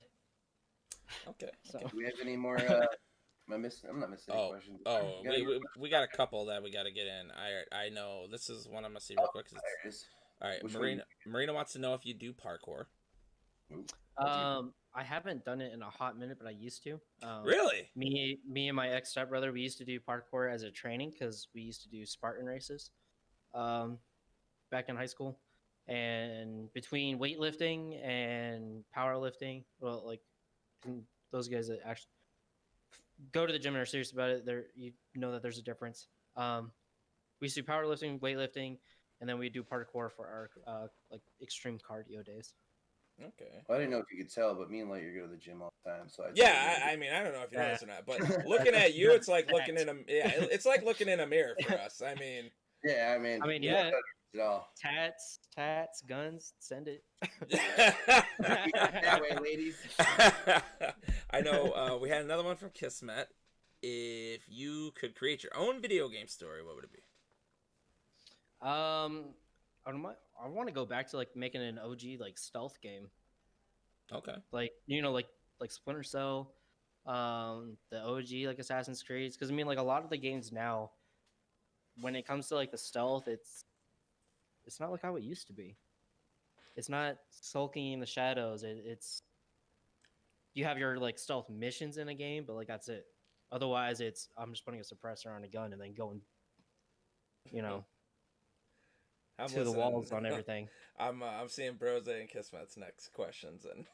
Okay. So. do we have any more? Am I missing? I'm not missing any questions. We got a couple that we got to get in. I know this is one I'm gonna see real quick. There it is. All right, Which Marina wants to know if you do parkour. I haven't done it in a hot minute, but I used to. Really? Me and my ex stepbrother, we used to do parkour as a training because we used to do Spartan races, back in high school. And between weightlifting and powerlifting, well, like those guys that actually go to the gym and are serious about it, you know that there's a difference. We used to do powerlifting, weightlifting, and then we do parkour for our like extreme cardio days. Okay. Well, I didn't know if you could tell, but me and Lightyear go to the gym all the time. So I mean, I don't know if you know this or not, but looking at you, it's like looking in it's like looking in a mirror for us. I mean. Yeah, I mean, yeah. All. Tats, guns, send it. That way, ladies. I know we had another one from Kismet. If you could create your own video game story, what would it be? I want to go back to like making an OG like stealth game. Okay. Like like Splinter Cell, the OG like Assassin's Creed. Because I mean, like a lot of the games now, when it comes to like the stealth, it's not like how it used to be. It's not sulking in the shadows. It's you have your like stealth missions in a game, but like that's it. Otherwise, it's I'm just putting a suppressor on a gun and then going, to the walls on everything. I'm seeing Brose and Kismet's next questions, and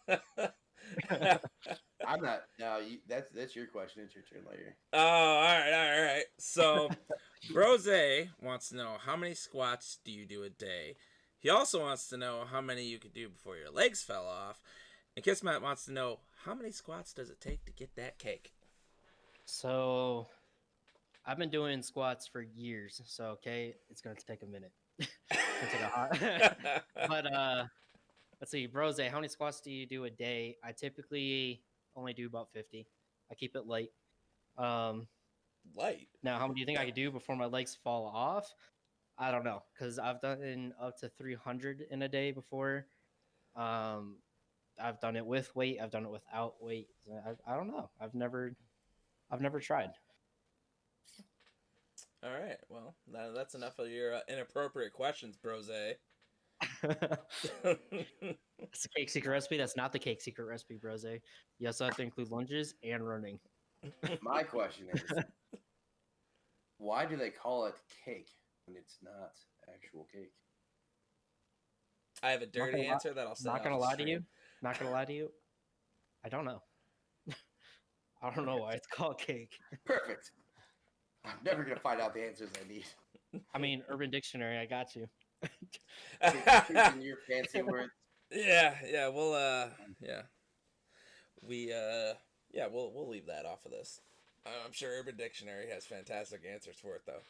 I'm not. No, that's your question. It's your turn, Lightyear. Oh, all right. So, Brose wants to know how many squats do you do a day. He also wants to know how many you could do before your legs fell off. And Kismet wants to know how many squats does it take to get that cake. So, I've been doing squats for years. So, okay, it's gonna take a minute. But let's see, Brose, how many squats do you do a day? I typically only do about 50. I keep it light. Light. Now, how many do you think I could do before my legs fall off? I don't know, because I've done up to 300 in a day before. I've done it with weight. I've done it without weight. I don't know. I've never tried. All right. Well, that's enough of your inappropriate questions, Brose. It's a cake secret recipe. That's not the cake secret recipe, Brose. You also have to include lunges and running. My question is, why do they call it cake when it's not actual cake? I have a dirty answer that I'll say. Not gonna lie to you. Not gonna lie to you. I don't know. I don't know why it's called cake. Perfect. I'm never gonna find out the answers I need. I mean, Urban Dictionary. I got you. In your fancy words. Yeah. Well, yeah. Yeah, we'll leave that off of this. I'm sure Urban Dictionary has fantastic answers for it, though.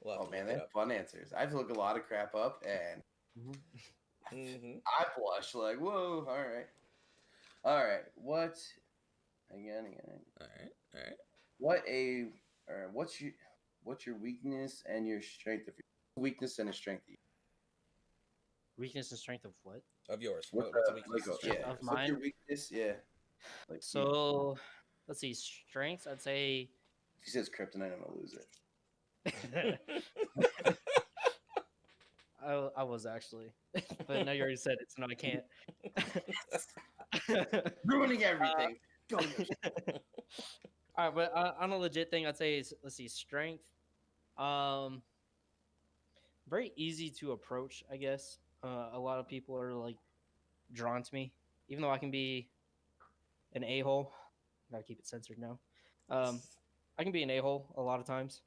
We'll have Oh to man, look they it have up. fun answers. I have to look a lot of crap up, and Mm-hmm. I blush like, whoa. All right. What? Again. All right, all right. What's your weakness and your strength? If your weakness and a strength. Weakness and strength of what? Of yours. What's What's a a weakness? like a, and strength yeah? of Of yours? What's your mine. weakness? Yeah. Like So let's see, strengths. I'd say. if he says kryptonite, I'm gonna lose it. I was actually, but now you already said it, so now I can't. Ruining everything. Go. All right, but on a legit thing, I'd say is, let's see, strength. Um, very easy to approach, I guess. A lot of people are like drawn to me, even though I can be an a-hole. Gotta keep it censored now. I can be an a-hole a lot of times.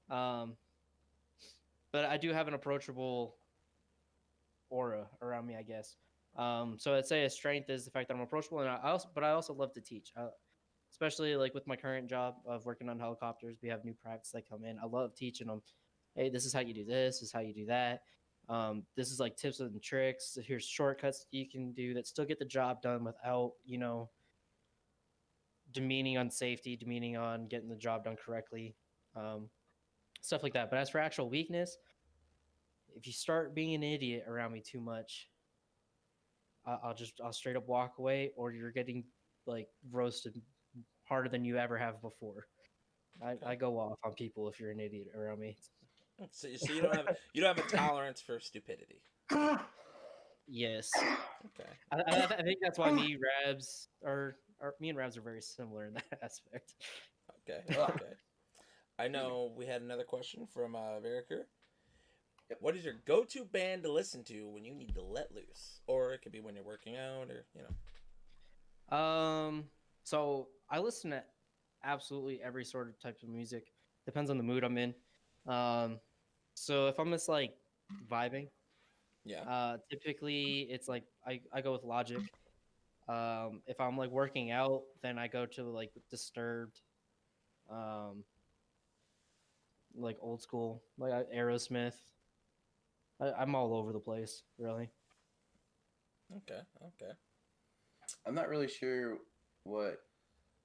But I do have an approachable aura around me, I guess. So I'd say a strength is the fact that I'm approachable, and I also love to teach. Especially like with my current job of working on helicopters, we have new practice that come in. I love teaching them. Hey, this is how you do this. This is how you do that. This is like tips and tricks. Here's shortcuts you can do that still get the job done without demeaning on safety, demeaning on getting the job done correctly, stuff like that. But as for actual weakness, if you start being an idiot around me too much, I'll straight up walk away, or you're getting like roasted harder than you ever have before. I go off on people if you're an idiot around me. So you don't have a tolerance for stupidity. Yes, Okay. I think that's why me and Rabs are very similar in that aspect. Okay. Okay. I know we had another question from Veriker. Yep. What is your go-to band to listen to when you need to let loose, or it could be when you're working out, or So I listen to absolutely every sort of type of music. Depends on the mood I'm in. So if I'm just like vibing, Yeah. typically it's like I go with Logic. If I'm like working out, then I go to like Disturbed, um, like old school, like Aerosmith. I'm all over the place, really. Okay. Okay. I'm not really sure what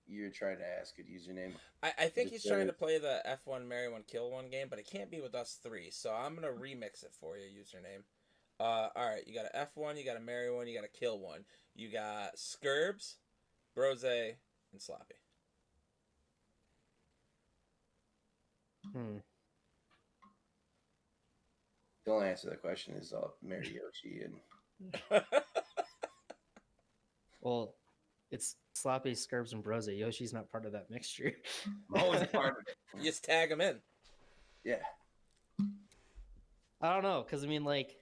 you're trying to ask. Good username. I think he's trying to Disturbed. play the F1 Marry One Kill One game, but it can't be with us three. So I'm gonna remix it for you. Username. All right. You got a F1, you got a Marry One, you got a Kill One. You got Skurbs, Brose, and Sloppy. The only answer to that question is marry Yoshi and Well, it's Sloppy, Skurbs, and Brose. Yoshi's not part of that mixture. Mo's part of it. You just tag him in. Yeah. I don't know, because I mean, like,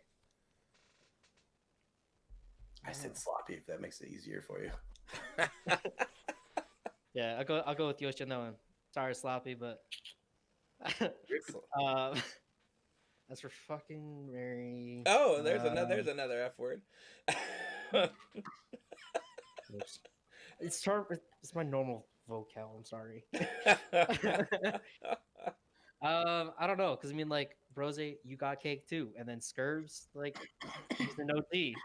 I said sloppy if that makes it easier for you. yeah, I'll go with Yoshi on that one. Sorry, Sloppy, but as for fucking Mary. Oh, there's another F word. It's my normal vocal. I'm sorry. I don't know, because I mean, like, Brose, you got cake too, and then Skurbs, like, he's an OT.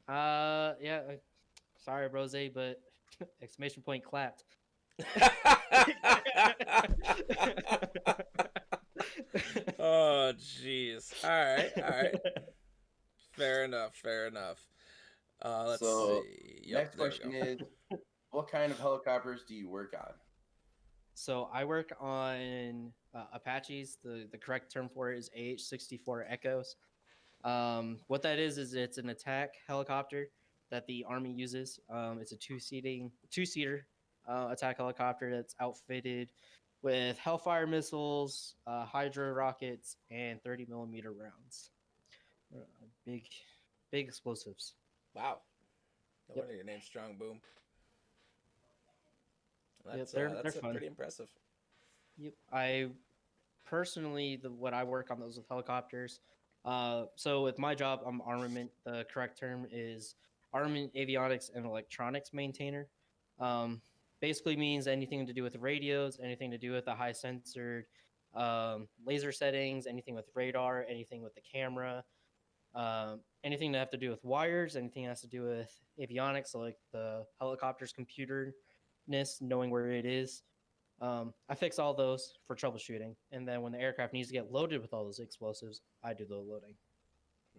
Yeah. Sorry, Brose, but exclamation point clapped. Oh, jeez. All right. Fair enough. Let's see. Yep, Next question is, what kind of helicopters do you work on? So I work on Apaches. The correct term for it is AH-64 Echoes. What that is it's an attack helicopter that the Army uses. It's a two-seater attack helicopter that's outfitted with Hellfire missiles, Hydra rockets, and 30 millimeter rounds. Big explosives. Wow. No Yep. wonder your name's Strong Boom. Yep, That's they're fun. pretty impressive. Yep. I personally, what I work on those with helicopters. So with my job, I'm armament. The correct term is Army Avionics and Electronics Maintainer. Um, Basically means anything to do with radios, anything to do with the high censored laser settings, anything with radar, anything with the camera, anything that have to do with wires, anything that has to do with avionics, so like the helicopter's computerness, knowing where it is. I fix all those for troubleshooting, and then when the aircraft needs to get loaded with all those explosives, I do the loading.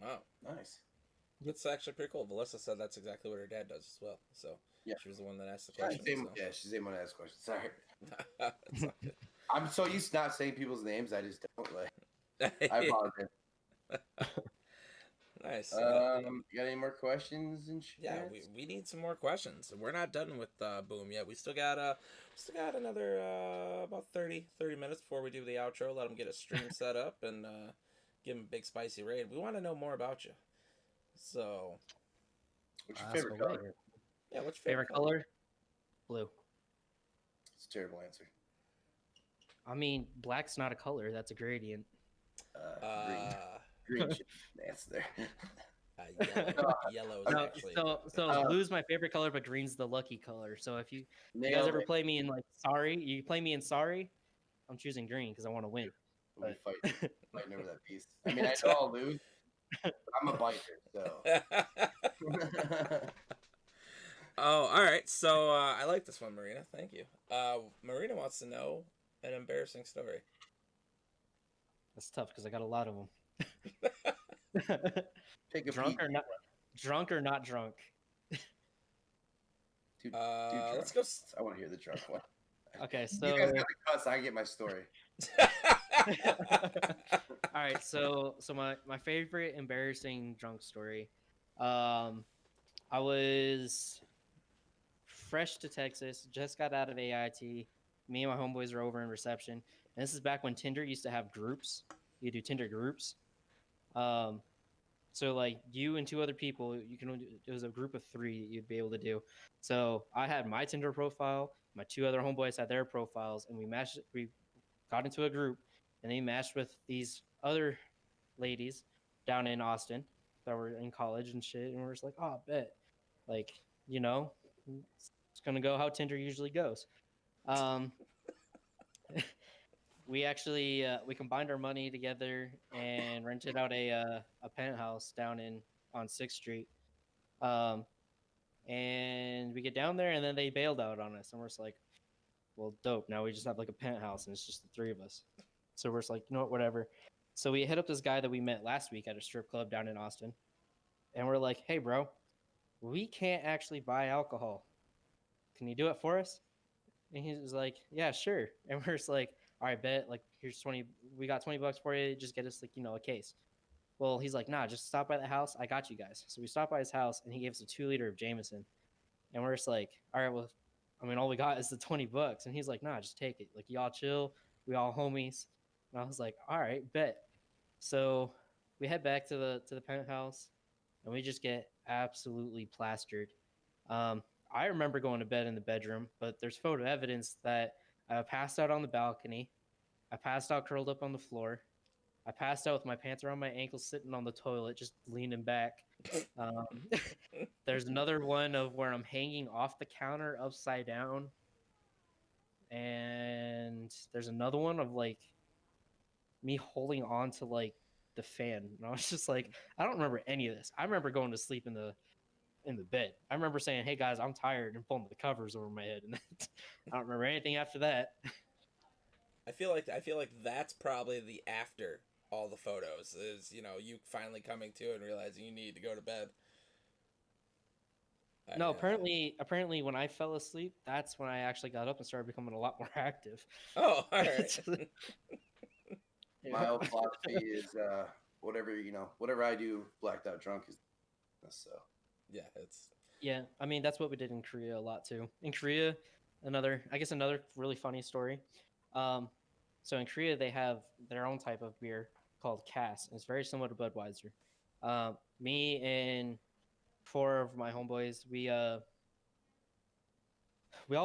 Wow, Nice. that's actually pretty cool. Melissa said that's exactly what her dad does as well. So Yeah. she was the one that asked the question. Yeah, she's the one that asked questions. Sorry. It's not good. I'm so used to not saying people's names, I just don't. I apologize. Nice. You got any more questions and shit? Yeah, we need some more questions. We're not done with Boom yet. We still got another about 30 minutes before we do the outro. Let them get a stream set up and give them a big spicy raid. We want to know more about you. So, what's your favorite color? Yeah, what's your favorite color? Blue. It's a terrible answer. I mean, black's not a color. That's a gradient. Green should dance there. Yellow is No, actually. so blue's my favorite color, but green's the lucky color. So if you guys ever play me in like Sorry, I'm choosing green because I want to win. We'll be fighting over that piece. I mean, I know I'll lose. But I'm a biker, so. Oh, all right. So I like this one, Marina. Thank you. Marina wants to know an embarrassing story. That's tough because I got a lot of them. Take a drunk peek. Drunk or not drunk. Dude, let's go. I want to hear the drunk one. Okay, so you guys got the cuss. I get my story. All right, so my favorite embarrassing drunk story. I was fresh to Texas, just got out of AIT. Me and my homeboys were over in reception, and this is back when Tinder used to have groups. You do Tinder groups. So like you and two other people, it was a group of 3 that you'd be able to do. So I had my Tinder profile, my 2 other homeboys had their profiles, and we got into a group, and they matched with these other ladies down in Austin that were in college and shit, and we're just like, oh, bet, like, you know, it's gonna go how Tinder usually goes. We actually we combined our money together and rented out a penthouse down on 6th Street. And we get down there, and then they bailed out on us, and we're just like, well, dope. Now we just have like a penthouse, and it's just the 3 of us. So we're just like, you know what, whatever. So we hit up this guy that we met last week at a strip club down in Austin, and we're like, hey, bro, we can't actually buy alcohol. Can you do it for us? And he was like, yeah, sure. And we're just like, all right, bet, like, here's 20, we got $20 for you, just get us, like, you know, a case. Well, he's like, nah, just stop by the house, I got you guys. So we stopped by his house, and he gave us a 2-liter of Jameson, and we're just like, all right, well, I mean, all we got is the $20. And he's like, nah, just take it, like, y'all chill, we all homies. And I was like, all right, bet. So we head back to the penthouse, and we just get absolutely plastered. I remember going to bed in the bedroom, but there's photo evidence that I passed out on the balcony. I passed out curled up on the floor. I passed out with my pants around my ankles, sitting on the toilet, just leaning back. There's another one of where I'm hanging off the counter upside down. And there's another one of like me holding on to like the fan. And I was just like, I don't remember any of this. I remember going to sleep in the bed. I remember saying, hey guys, I'm tired, and pulling the covers over my head. And I don't remember anything after that. I feel like that's probably the after all the photos is, you know, you finally coming to and realizing you need to go to bed. No, apparently when I fell asleep, that's when I actually got up and started becoming a lot more active. Oh, all right. My old philosophy is whatever I do blacked out drunk is so. Yeah, I mean, that's what we did in Korea a lot too. In Korea, another really funny story. So in Korea, they have their own type of beer called Cass, and it's very similar to Budweiser. Me and 4 of my homeboys, we all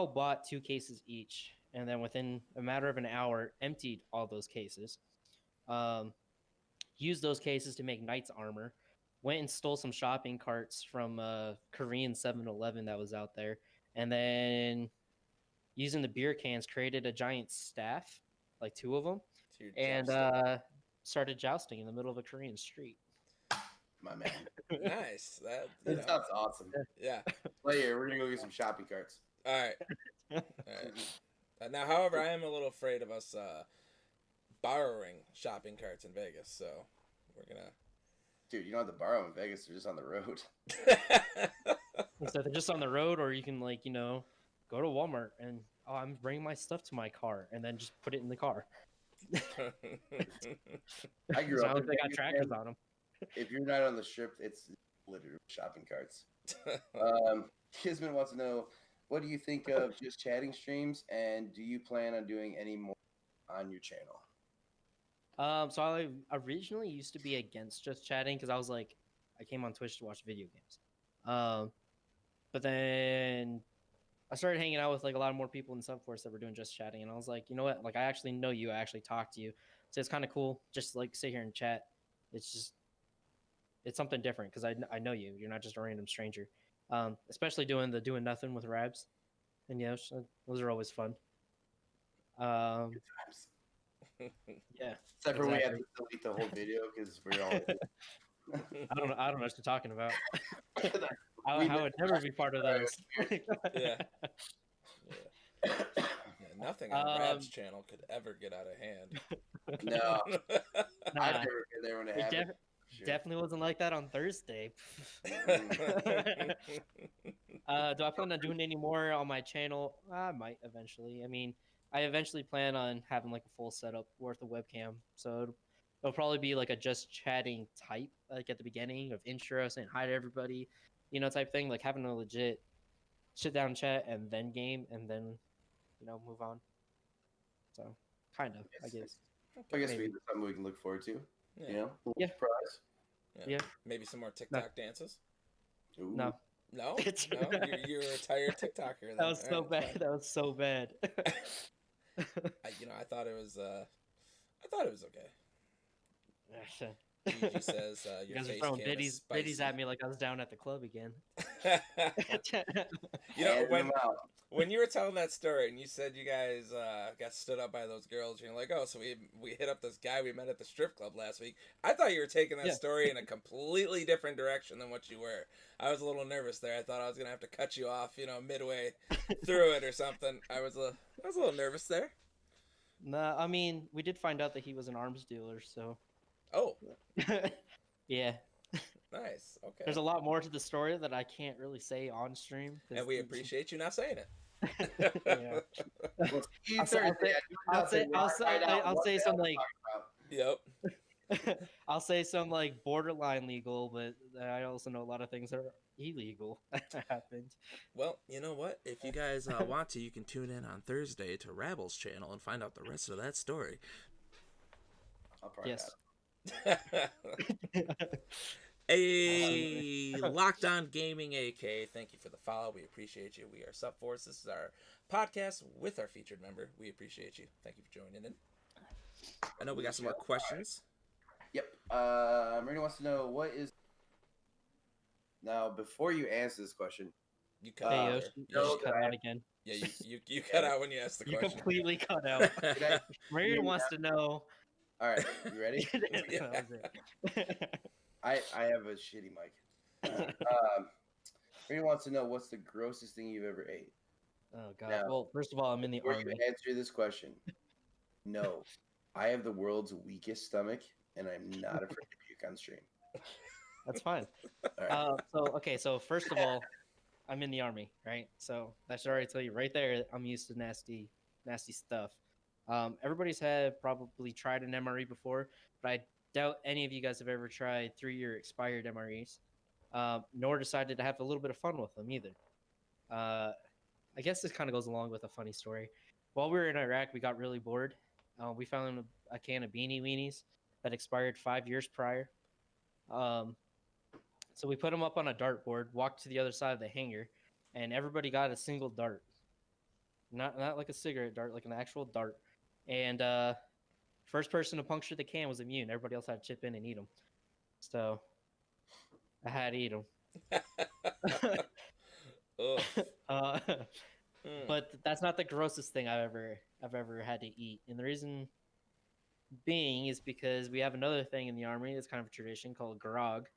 bought 2 cases each, and then within a matter of an hour, emptied all those cases. Used those cases to make knight's armor. went and stole some shopping carts from a Korean 7-Eleven that was out there, and then using the beer cans created a giant staff, like 2 of them, So you're and jousting. started jousting in the middle of a Korean street. My man. Nice. That That sounds awesome. yeah. Later, we're gonna go get some shopping carts. All right. All right. Now, however, I am a little afraid of us borrowing shopping carts in Vegas, so we're gonna. Dude, you don't have to borrow them in Vegas. They're just on the road. So they're just on the road, or you can go to Walmart and I'm bringing my stuff to my car, and then just put it in the car. I grew So up. they got trackers on them. If you're not on the strip, it's littered with shopping carts. Kisman wants to know, what do you think of just chatting streams, and do you plan on doing any more on your channel? So I originally used to be against just chatting because I came on Twitch to watch video games. But then I started hanging out with a lot more people in SupForce that were doing just chatting, and I was like, you know what? I actually know you. I actually talk to you, so it's kind of cool. Just sit here and chat. It's something different because I know you. You're not just a random stranger. Especially doing nothing with Rabs, and those are always fun. Good times. Yeah. Except for we have to delete the whole video because we're all. I don't know what you're talking about. I would never be part of those. Yeah. Nothing on Rab's channel could ever get out of hand. No. I've never been there when it happened. Definitely wasn't like that on Thursday. Do I plan on doing any more on my channel? I might eventually. I mean, I eventually plan on having a full setup worth of webcam. So it'll probably be a just chatting type, at the beginning of intro, saying hi to everybody, type thing, having a legit sit down chat and then game and then, move on. So kind of, I guess. I guess we have something we can look forward to. Yeah. Yeah. Surprise. Yeah. Maybe some more TikTok dances. Ooh. No. No, you're a retired TikToker. Then. That was so bad. That was so bad. I thought it was. I thought it was okay. Gigi says you your guys are face throwing cam is biddies at me like I was down at the club again. When you were telling that story and you said you guys got stood up by those girls, you're like, oh, so we hit up this guy we met at the strip club last week. I thought you were taking that story in a completely different direction than what you were. I was a little nervous there. I thought I was gonna have to cut you off, midway through it or something. I was a little nervous there. No, I mean, we did find out that he was an arms dealer, so. Oh. Yeah. Nice. Okay. There's a lot more to the story that I can't really say on stream. And we appreciate you not saying it. Yeah. I'll say some Yep. I'll say some borderline legal, but I also know a lot of things that are illegal that happened. Well, you know what? If you guys want to, you can tune in on Thursday to Rabble's channel and find out the rest of that story. I'll probably yes. A Locked On Gaming AK, thank you for the follow. We appreciate you. We are SupForce. This is our podcast with our featured member. We appreciate you. Thank you for joining in. I know we got some more questions. Yep. Marina wants to know what is. Now, before you answer this question, you cut out. Yoshi cut out again. Yeah, you cut out when you asked the question. You completely cut out. Marina wants to know. All right, you ready? I have a shitty mic. Marina wants to know what's the grossest thing you've ever ate. Oh God. Now, well, first of all, I'm in the army. To answer this question, no, I have the world's weakest stomach, and I'm not afraid to puke on stream. That's fine. Right. So first of all, I'm in the army, right? So that should already tell you right there. I'm used to nasty stuff. Everybody's probably tried an MRE before, but I doubt any of you guys have ever tried 3-year expired MREs, nor decided to have a little bit of fun with them either. I guess this kind of goes along with a funny story. While we were in Iraq, we got really bored. We found a can of Beanie Weenies that expired 5 years prior. So we put them up on a dartboard, walked to the other side of the hangar, and everybody got a single dart. Not like a cigarette dart, like an actual dart. And first person to puncture the can was immune. Everybody else had to chip in and eat them. So I had to eat them. Ugh. uh, Mm. but that's not the grossest thing I've ever had to eat, and the reason being is because we have another thing in the army. It's kind of a tradition called grog.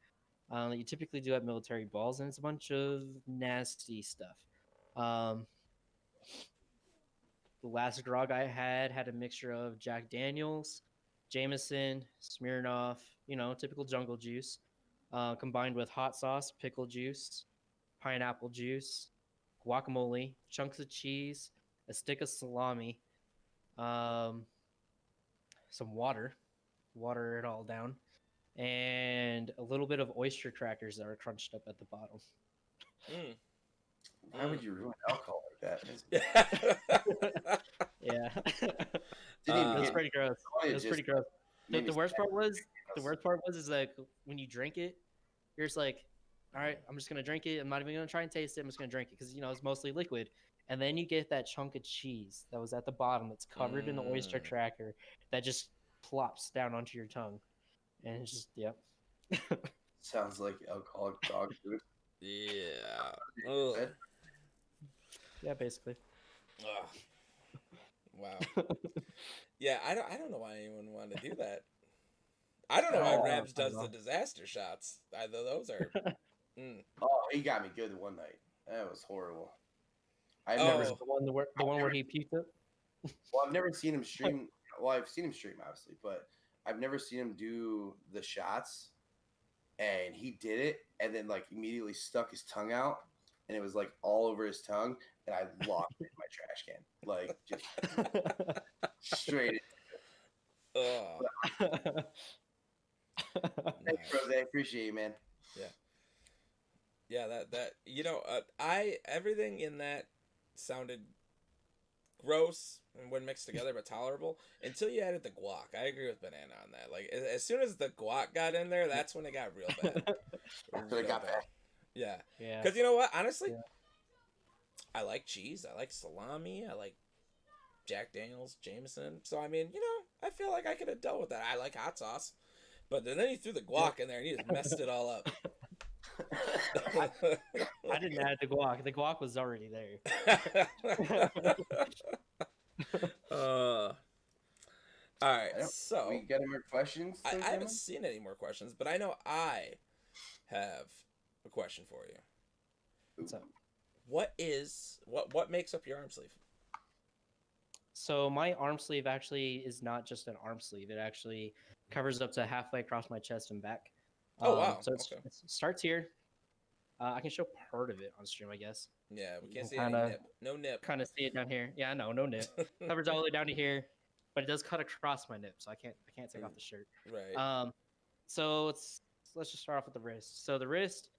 That you typically do at military balls, and it's a bunch of nasty stuff. Um, the last grog I had a mixture of Jack Daniels, Jameson, Smirnoff, typical jungle juice, combined with hot sauce, pickle juice, pineapple juice, guacamole, chunks of cheese, a stick of salami, um, some water it all down, and a little bit of oyster crackers that are crunched up at the bottom. Mm. Why would you ruin alcohol like that? Yeah. Didn't That's pretty gross. It That's just pretty gross. made The me worst sick. part was is like when you drink it, you're just like, all right, I'm just gonna drink it. I'm not even gonna try and taste it. I'm just gonna drink it because it's mostly liquid. And then you get that chunk of cheese that was at the bottom that's covered in the oyster Mm. cracker that just plops down onto your tongue, and it's just yep. Sounds like alcoholic dog food. Yeah. Ugh. Yeah, basically. Ugh. Wow. Yeah, I don't know why anyone would want to do that. I don't know why Oh, Rabs I does don't the disaster shots. Either those are. Mm. Oh, he got me good one night. That was horrible. I've Oh. never. The one where he puked up. Well, I've never seen him stream. Well, I've seen him stream obviously, but I've never seen him do the shots. And he did it, and then like immediately stuck his tongue out, and it was like all over his tongue, and I locked it in my trash can, like just straight. Ugh. Thanks, Nice. Rose. I appreciate you, man. Yeah, that everything in that sounded gross and when mixed together but tolerable until you added the guac. I agree with Banana on that. Like as soon as the guac got in there, that's when it got real bad. That's when it got bad. Yeah. Yeah. Because you know what? Honestly, Yeah. I like cheese. I like salami. I like Jack Daniels, Jameson. So I mean, I feel like I could have dealt with that. I like hot sauce, but then he threw the guac in there and he just messed it all up. I didn't add the guac. The guac was already there. All right, so we got any more questions? I haven't seen any more questions, but I know I have a question for you. What's up? What makes up your arm sleeve? So my arm sleeve actually is not just an arm sleeve. It actually covers up to halfway across my chest and back. Oh wow! So Okay. it starts here. I can show part of it on stream, I guess. Yeah, we can't see Kinda- any nip. No nip. Kind of see it down here. Yeah, no nip. Covers all the way down to here, but it does cut across my nip, so I can't take off the shirt. Right. So let's just start off with the wrist. So the wrist,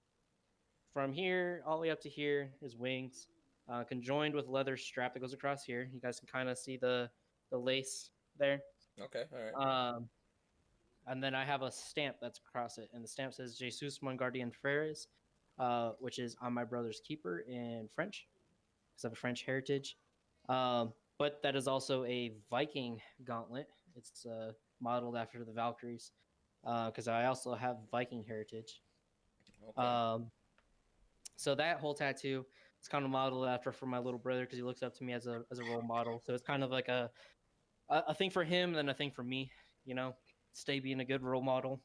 from here all the way up to here, is wings, conjoined with leather strap that goes across here. You guys can kind of see the lace there. Okay. All right. And then I have a stamp that's across it, and the stamp says Jesus Mon Gardien Frères, which is "I'm my brother's keeper" in French, because I have a French heritage. But that is also a Viking gauntlet. It's modeled after the Valkyries, because I also have Viking heritage. Okay. So that whole tattoo is kind of modeled after for my little brother, because he looks up to me as a role model. So it's kind of like a thing for him, and then a thing for me. Stay being a good role model.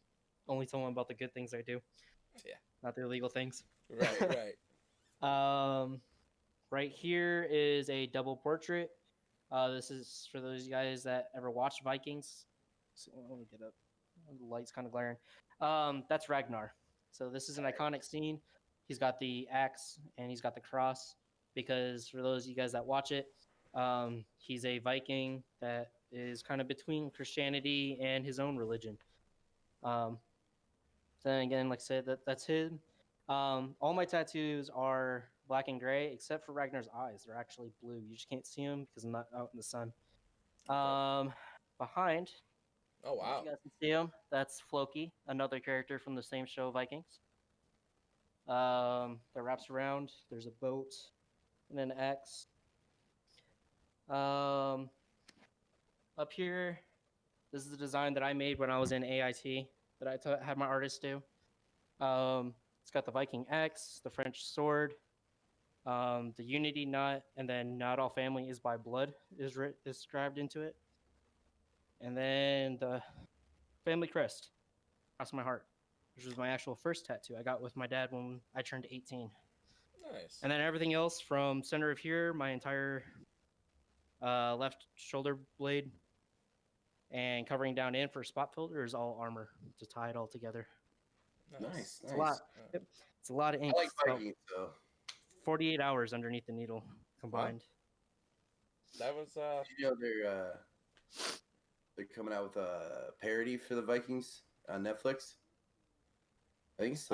Only tell them about the good things I do. Yeah. Not the illegal things. Right. Right here is a double portrait. This is for those guys that ever watched Vikings. So, let me get up. The light's kind of glaring. That's Ragnar. So this is an iconic scene. He's got the axe and he's got the cross, because for those of you guys that watch it, he's a Viking that is kind of between Christianity and his own religion. Then again, like I said, that's him. All my tattoos are black and gray, except for Ragnar's eyes. They're actually blue. You just can't see them because I'm not out in the sun. Behind, Oh wow. if you guys can see him, that's Floki, another character from the same show, Vikings. That wraps around. There's a boat and an X. Up here, this is the design that I made when I was in AIT that I had my artist do. It's got the Viking axe, the French sword, the Unity knot, and then not all family is by blood is described into it. And then the family crest across my heart, which was my actual first tattoo I got with my dad when I turned 18. Nice. And then everything else from center of here, my entire left shoulder blade, and covering down in for spot filter is all armor to tie it all together. Nice. It's a lot. Yep. It's a lot of ink. I like Vikings, so 48 hours underneath the needle combined. That was you know they're coming out with a parody for the Vikings on Netflix. I think it's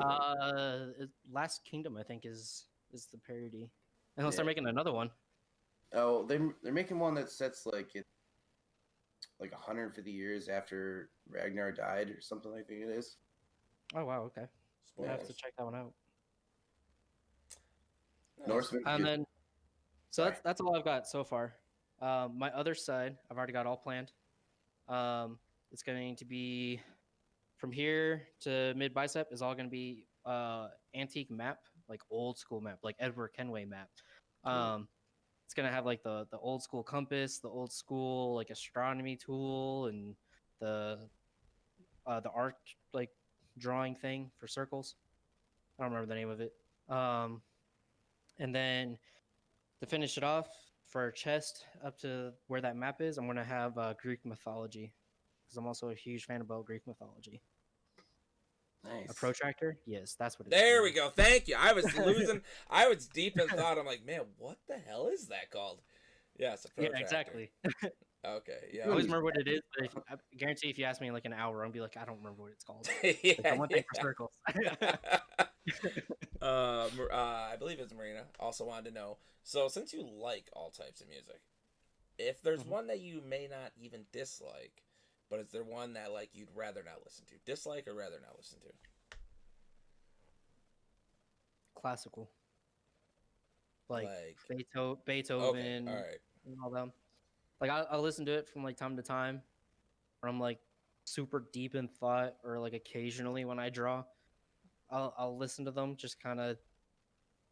Last Kingdom, I think, is the parody. Unless Yeah. they're making another one. Oh, they're making one that sets like 150 years after Ragnar died or something like that. It is. Oh wow, okay. I have to spoilers. check that one out. Nice. Norseman. And then, so Sorry. that's all I've got so far. My other side, I've already got all planned. It's going to be from here to mid bicep is all going to be antique map, like old school map, like Edward Kenway map. It's gonna have like the old school compass, the old school like astronomy tool, and the arc like drawing thing for circles. I don't remember the name of it. And then to finish it off for our chest up to where that map is, I'm gonna have Greek mythology because I'm also a huge fan about Greek mythology. Nice. A protractor? Yes, that's what it is. There we go. Thank you. I was losing. I was deep in thought. I'm like, man, what the hell is that called? Yeah, it's a Yeah, protractor. exactly. Okay. I Yeah. always remember what it is, but I guarantee if you ask me in like an hour, I'll be like, I don't remember what it's called. Yeah. Like, one thing for circles. I believe it's Marina. Also wanted to know. So since you like all types of music, if there's Mhm. one that you may not even dislike, but is there one that like you'd rather not listen to? Dislike or rather not listen to? Classical. Like, Okay. Beethoven, All right. and all them. Like I'll listen to it from like time to time, or I'm like super deep in thought, or like occasionally when I draw, I'll listen to them. Just kind of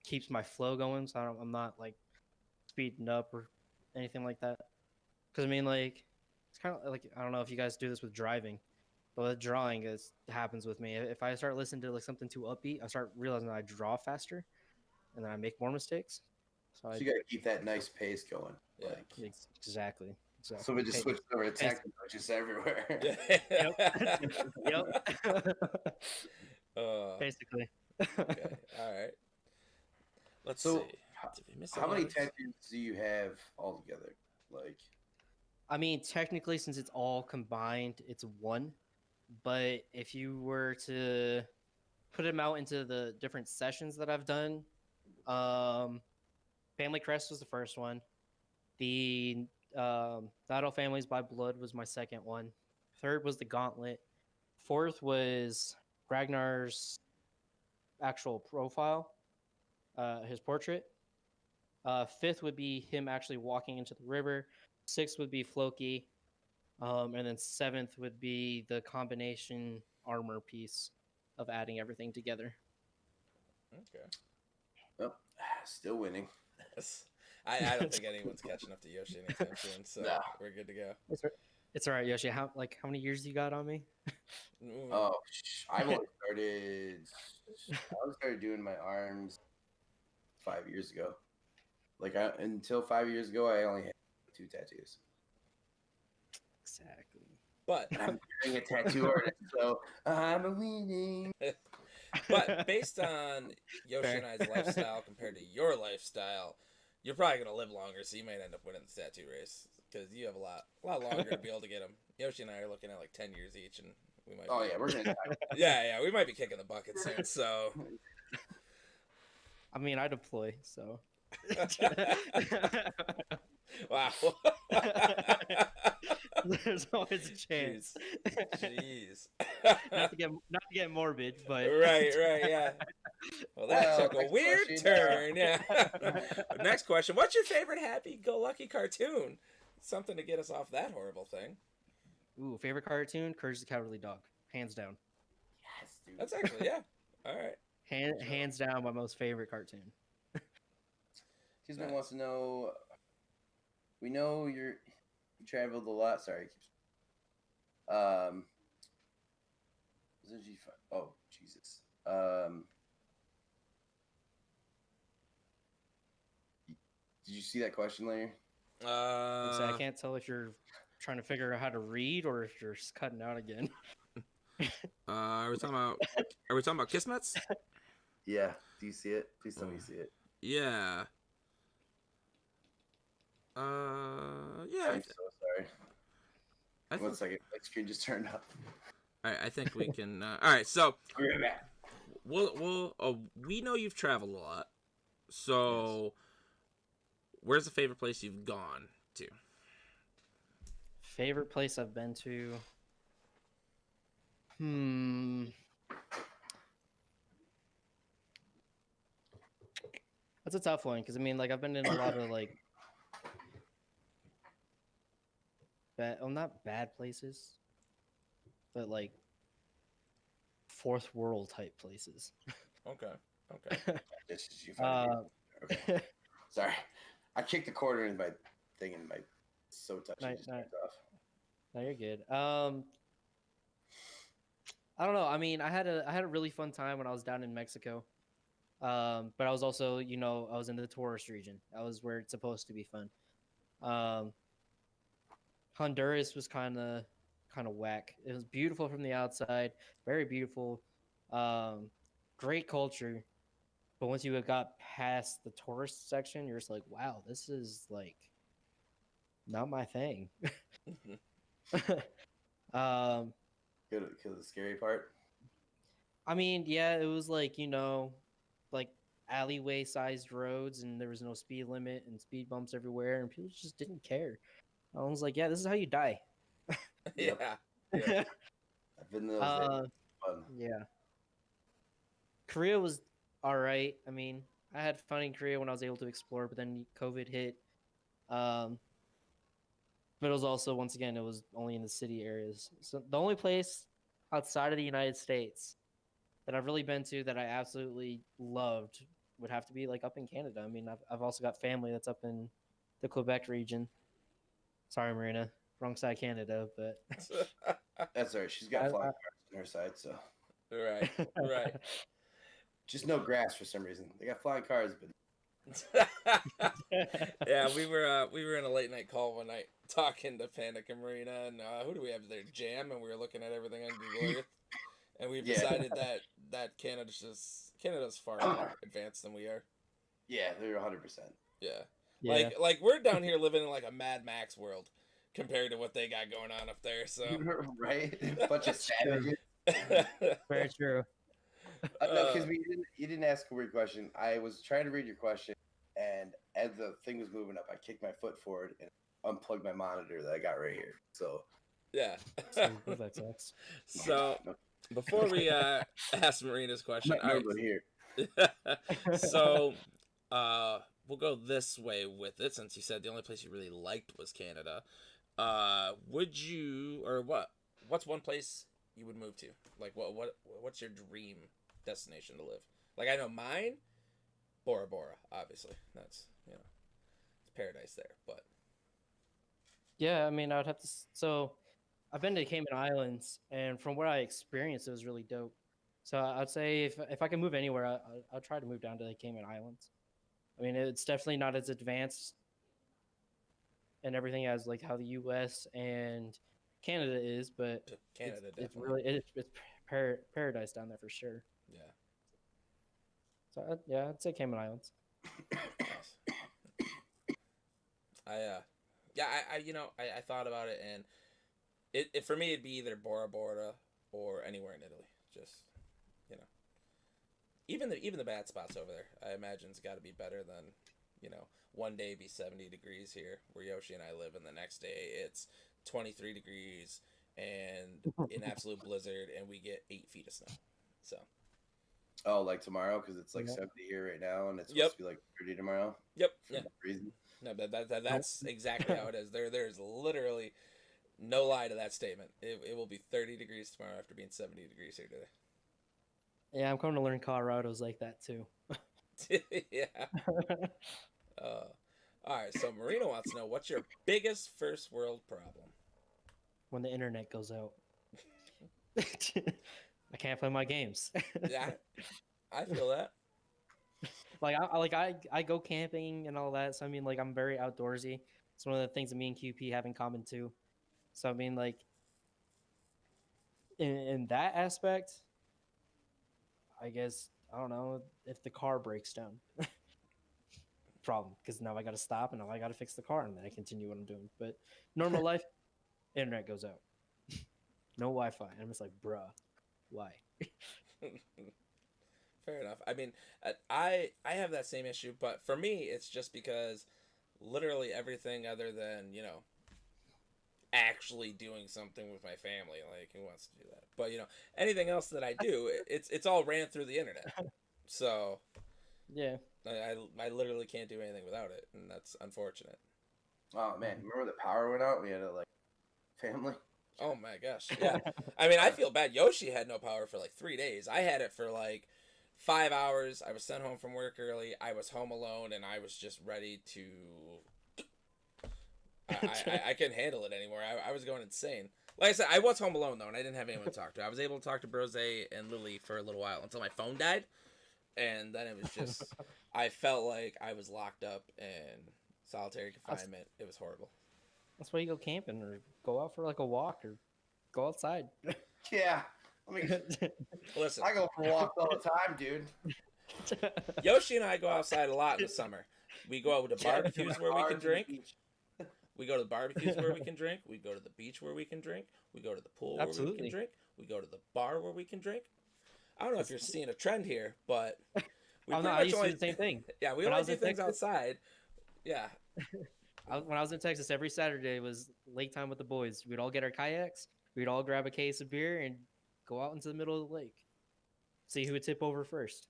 keeps my flow going, so I'm not like speeding up or anything like that. Because I mean, like it's kind of like I don't know if you guys do this with driving, but with drawing, it happens with me. If I start listening to like something too upbeat, I start realizing that I draw faster, and then I make more mistakes. So So you gotta keep that nice pace going. Yeah. Like, exactly. so we just Hey, switched over to techno just everywhere. Yep. Basically. Okay. All right. Let's So, see. Did we miss How many any others? tattoos do you have altogether? Like, I mean, technically, since it's all combined, it's one. But if you were to put them out into the different sessions that I've done, Family Crest was the first one. The Not All Families by Blood was my second one. Third was the Gauntlet. Fourth was Ragnar's actual profile, his portrait. Fifth would be him actually walking into the river. Sixth would be Floki. And then seventh would be the combination armor piece of adding everything together. Okay. oh, still winning. I don't think anyone's catching up to Yoshi anytime soon, so Nah. we're good to go. It's all right, Yoshi. How many years you got on me? Oh, I've only started doing my arms 5 years ago. Like until 5 years ago, I only had 2 tattoos. Exactly. But I'm becoming a tattoo artist, so I'm a winning. But based on Yoshi and I's lifestyle compared to your lifestyle, you're probably gonna live longer, so you might end up winning the tattoo race because you have a lot longer to be able to get them. Yoshi and I are looking at like 10 years each, and we might. Oh yeah, we're gonna. Yeah, we might be kicking the bucket soon. So. I mean, I deploy, so. Wow. There's always a chance. Jeez. not to get morbid, but Right, yeah. Well, that took a next weird question. turn. Yeah. Next question: what's your favorite happy-go-lucky cartoon? Something to get us off that horrible thing. Ooh, favorite cartoon? Courage the Cowardly Dog, hands down. Yes, dude. That's actually, yeah. All right. Hands down, my most favorite cartoon. Kismet wants to know. We know you traveled a lot. Sorry. Oh Jesus. Did you see that question later? I can't tell if you're trying to figure out how to read or if you're just cutting out again. Are we talking about Kismets? Yeah. Do you see it? Please tell me you see it. Yeah. Yeah. I'm so sorry. One second. My screen just turned up. I think we can. All right. So we know you've traveled a lot. So, where's the favorite place you've gone to? Favorite place I've been to? That's a tough one because I mean, like, I've been in a lot of like not bad places, but like fourth world type places. Okay. This is you. Okay. Sorry, I kicked the quarter in my thing and my so touchy just went off. No, you're good. I don't know. I mean, I had a really fun time when I was down in Mexico. But I was also, I was in the tourist region. That was where it's supposed to be fun. Honduras was kind of whack. It was beautiful from the outside, very beautiful, great culture. But once you got past the tourist section, you're just like, wow, this is like not my thing. Because the scary part. I mean, yeah, it was like like alleyway sized roads, and there was no speed limit and speed bumps everywhere, and people just didn't care. I was like, yeah, this is how you die. Yeah. I've been those days. Fun. Yeah. Korea was all right. I mean, I had fun in Korea when I was able to explore, but then COVID hit. But it was also, once again, it was only in the city areas. So the only place outside of the United States that I've really been to that I absolutely loved would have to be like up in Canada. I mean, I've also got family that's up in the Quebec region. Sorry, Marina, wrong side Canada, but that's all right. She's got flying cars on her side, so right. Just no grass for some reason. They got flying cars, but yeah, we were in a late night call one night talking to Panic and Marina, and who do we have there? Jam, and we were looking at everything on Google Earth, and we've decided that Canada's far more advanced than we are. Yeah, they're 100%. Yeah. Like we're down here living in like a Mad Max world compared to what they got going on up there. So right, a bunch of savages. Very true. No, because you didn't ask a weird question. I was trying to read your question, and as the thing was moving up, I kicked my foot forward and unplugged my monitor that I got right here. So yeah. That sucks. So before we ask Marina's question, here. So we'll go this way with it, since you said the only place you really liked was Canada. Would you, or what's one place you would move to? Like what's your dream destination to live? Like, I know mine, Bora Bora, obviously. That's, it's paradise there, but yeah, I mean, I would have to. So I've been to Cayman Islands, and from what I experienced, it was really dope. So I'd say if I can move anywhere, I'll try to move down to the Cayman Islands. I mean, it's definitely not as advanced and everything as like how the U.S. and Canada is, but Canada it's definitely. it's paradise down there for sure. Yeah. So I'd say Cayman Islands. I thought about it, and it for me it'd be either Bora Bora or anywhere in Italy. Just, even the bad spots over there, I imagine it's got to be better than, one day be 70 degrees here where Yoshi and I live, and the next day it's 23 degrees and an absolute blizzard, and we get 8 feet of snow. So. Oh, like tomorrow, because it's like 70 here right now, and it's supposed to be like 30 tomorrow. Yep. For no reason. No, that's exactly how it is. There's literally no lie to that statement. It will be 30 degrees tomorrow after being 70 degrees here today. Yeah, I'm coming to learn Colorado's like that too. Yeah. Uh, all right. So Marina wants to know, what's your biggest first world problem? When the internet goes out. I can't play my games. Yeah, I feel that. Like I go camping and all that. So I mean, like I'm very outdoorsy. It's one of the things that me and QP have in common too. So I mean, like in that aspect, I guess I don't know if the car breaks down. Problem, because now I got to stop and now I got to fix the car and then I continue what I'm doing. But normal life, internet goes out, no Wi-Fi. I'm just like, bruh, why? Fair enough. I mean, I have that same issue, but for me, it's just because literally everything other than actually doing something with my family. Like, who wants to do that? But anything else that I do, it's all ran through the internet. So Yeah. I literally can't do anything without it, and that's unfortunate. Oh man, remember the power went out? We had a family. Oh my gosh, yeah. I mean, I feel bad. Yoshi had no power for like 3 days. I had it for like 5 hours. I was sent home from work early. I was home alone, and I was just ready to. I couldn't handle it anymore. I was going insane. Like I said, I was home alone though, and I didn't have anyone to talk to. I was able to talk to Brose and Lily for a little while until my phone died, and then it was just. I felt like I was locked up in solitary confinement. It was horrible. That's why you go camping or go out for like a walk or go outside. Yeah. Let me Listen. I go for walks all the time, dude. Yoshi and I go outside a lot in the summer. We go out to barbecues where we can drink. We go to the barbecues where we can drink. We go to the beach where we can drink. We go to the pool where we can drink. We go to the bar where we can drink. I don't know if you're seeing a trend here, but we I used to do the same thing. Yeah, we only do things outside. Yeah. When I was in Texas, every Saturday was lake time with the boys. We'd all get our kayaks. We'd all grab a case of beer and go out into the middle of the lake. See who would tip over first.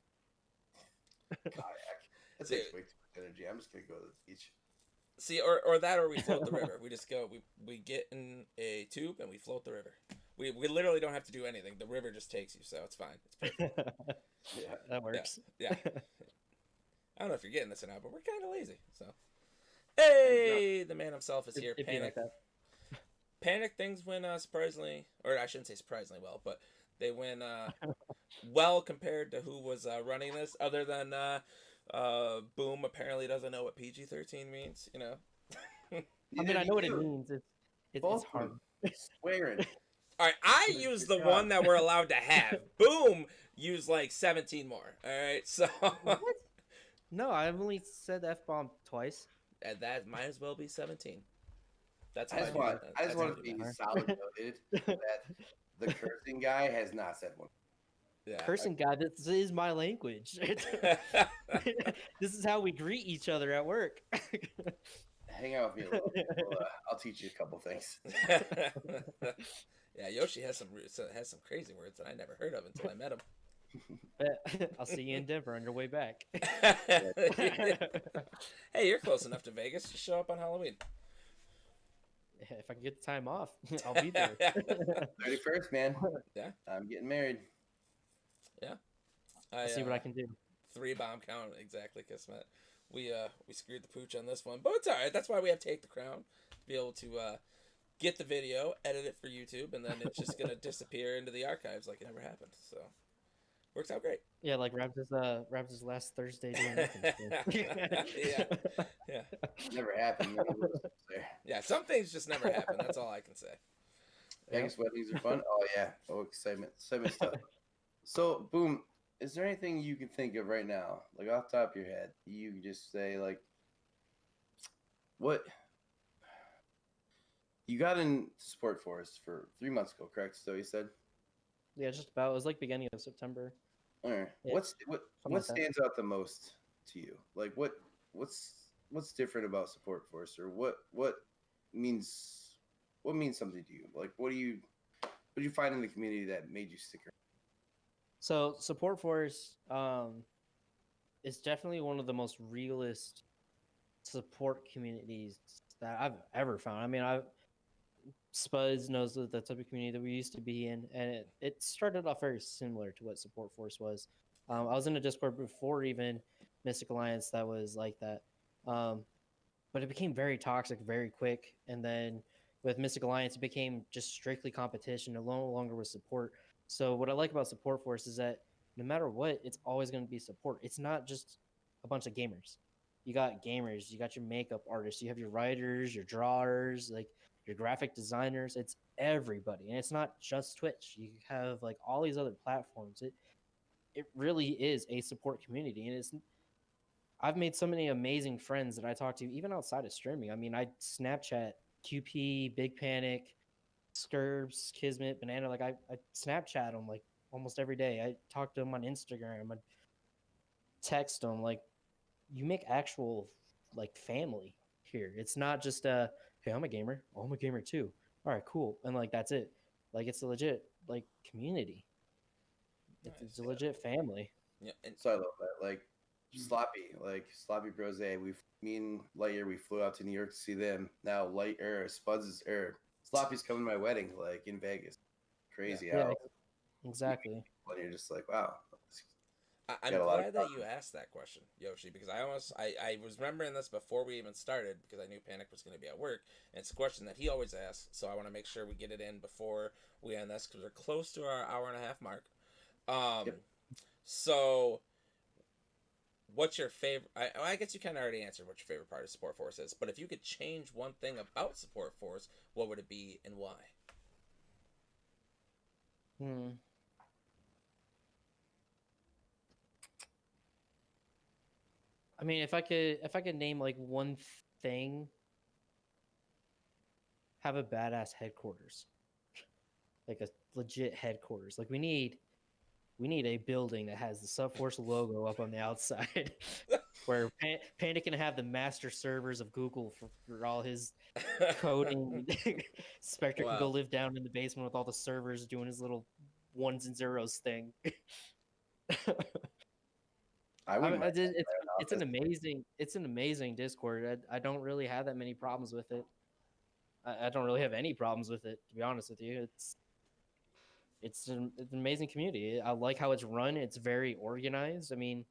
Kayak. That takes way too much energy. I'm just gonna go to the beach. See, or that, or we float the river. We just go. We get in a tube and we float the river. We literally don't have to do anything. The river just takes you, so it's fine. It's perfect. Yeah, that works. Yeah. I don't know if you're getting this or not, but we're kind of lazy. So, hey, the man himself is here. Panic. Like Panic things went surprisingly, or I shouldn't say surprisingly well, but they went well compared to who was running this. Other than Boom apparently doesn't know what PG-13 means. I mean, I know what it means. It's hard. Swearing. All right, I used the one that we're allowed to have. Boom used like 17 more. All right, so. What? No, I've only said the F-bomb twice. And that might as well be 17. That's I just want to be solid noted that the cursing guy has not said one. Yeah, cursing guy, this is my language. This is how we greet each other at work. Hang out with me a little bit. I'll teach you a couple things. Yeah, Yoshi has some crazy words that I never heard of until I met him. I'll see you in Denver on your way back. Hey, you're close enough to Vegas. Just show up on Halloween. If I can get the time off, I'll be there. 31st, man. Yeah. I'm getting married. Yeah. I'll see what I can do. 3 bomb count exactly, Kismet. We screwed the pooch on this one, but it's all right. That's why we have TaketheKrown, to be able to get the video, edit it for YouTube, and then it's just gonna disappear into the archives like it never happened. So works out great. Yeah, like Rabs' last Thursday doing nothing. Yeah. Never happened. Yeah, some things just never happen. That's all I can say. Vegas weddings are fun. Oh yeah. Oh, excitement stuff. So, Boom, is there anything you can think of right now, like off the top of your head, you can just say like, what? You got in SupForce for 3 months ago, correct? So you said. Yeah, just about. It was like beginning of September. All right. Yeah. What stands out the most to you? Like what's different about SupForce, or what means something to you? Like what do you find in the community that made you stick around? So SupForce is definitely one of the most realist support communities that I've ever found. I mean, Spuds knows the type of community that we used to be in, and it started off very similar to what Support Force was. I was in a Discord before even Mystic Alliance that was like that, but it became very toxic very quick. And then with Mystic Alliance, it became just strictly competition. It no longer was support. So what I like about Support Force is that no matter what, it's always going to be support. It's not just a bunch of gamers. You got gamers, you got your makeup artists, you have your writers, your drawers, like your graphic designers. It's everybody, and it's not just Twitch. You have like all these other platforms. It really is a support community, and it's. I've made so many amazing friends that I talk to even outside of streaming. I mean, I Snapchat QP, Big Panic, Scurbs, Kismet, Banana. Like I Snapchat them like almost every day. I talk to them on Instagram. I text them. Like you make actual like family here. It's not just hey, I'm a gamer. Oh, I'm a gamer too. All right, cool. And like that's it. Like it's a legit like community. It's a legit family. Yeah, and So I love that. Like Sloppy Bros. Me and Lightyear, we flew out to New York to see them. Now Sloppy's coming to my wedding, like in Vegas. Crazy Yeah, how exactly. when you're just like, wow. I'm glad that you asked that question, Yoshi, because I was remembering this before we even started because I knew Panic was going to be at work, and it's a question that he always asks, so I want to make sure we get it in before we end this because we're close to our hour and a half mark. Yep. So what's your favorite? I guess you kind of already answered what your favorite part of Support Force is, but if you could change one thing about Support Force, what would it be and why? I mean, if I could name like one thing, have a badass headquarters, like a legit headquarters. Like we need a building that has the SupForce logo up on the outside, where Panda can have the master servers of Google for all his coding. Spectre can go live down in the basement with all the servers doing his little ones and zeros thing. It's an amazing Discord. I don't really have that many problems with it. I don't really have any problems with it, to be honest with you. It's an amazing community. I like how it's run. It's very organized. I mean,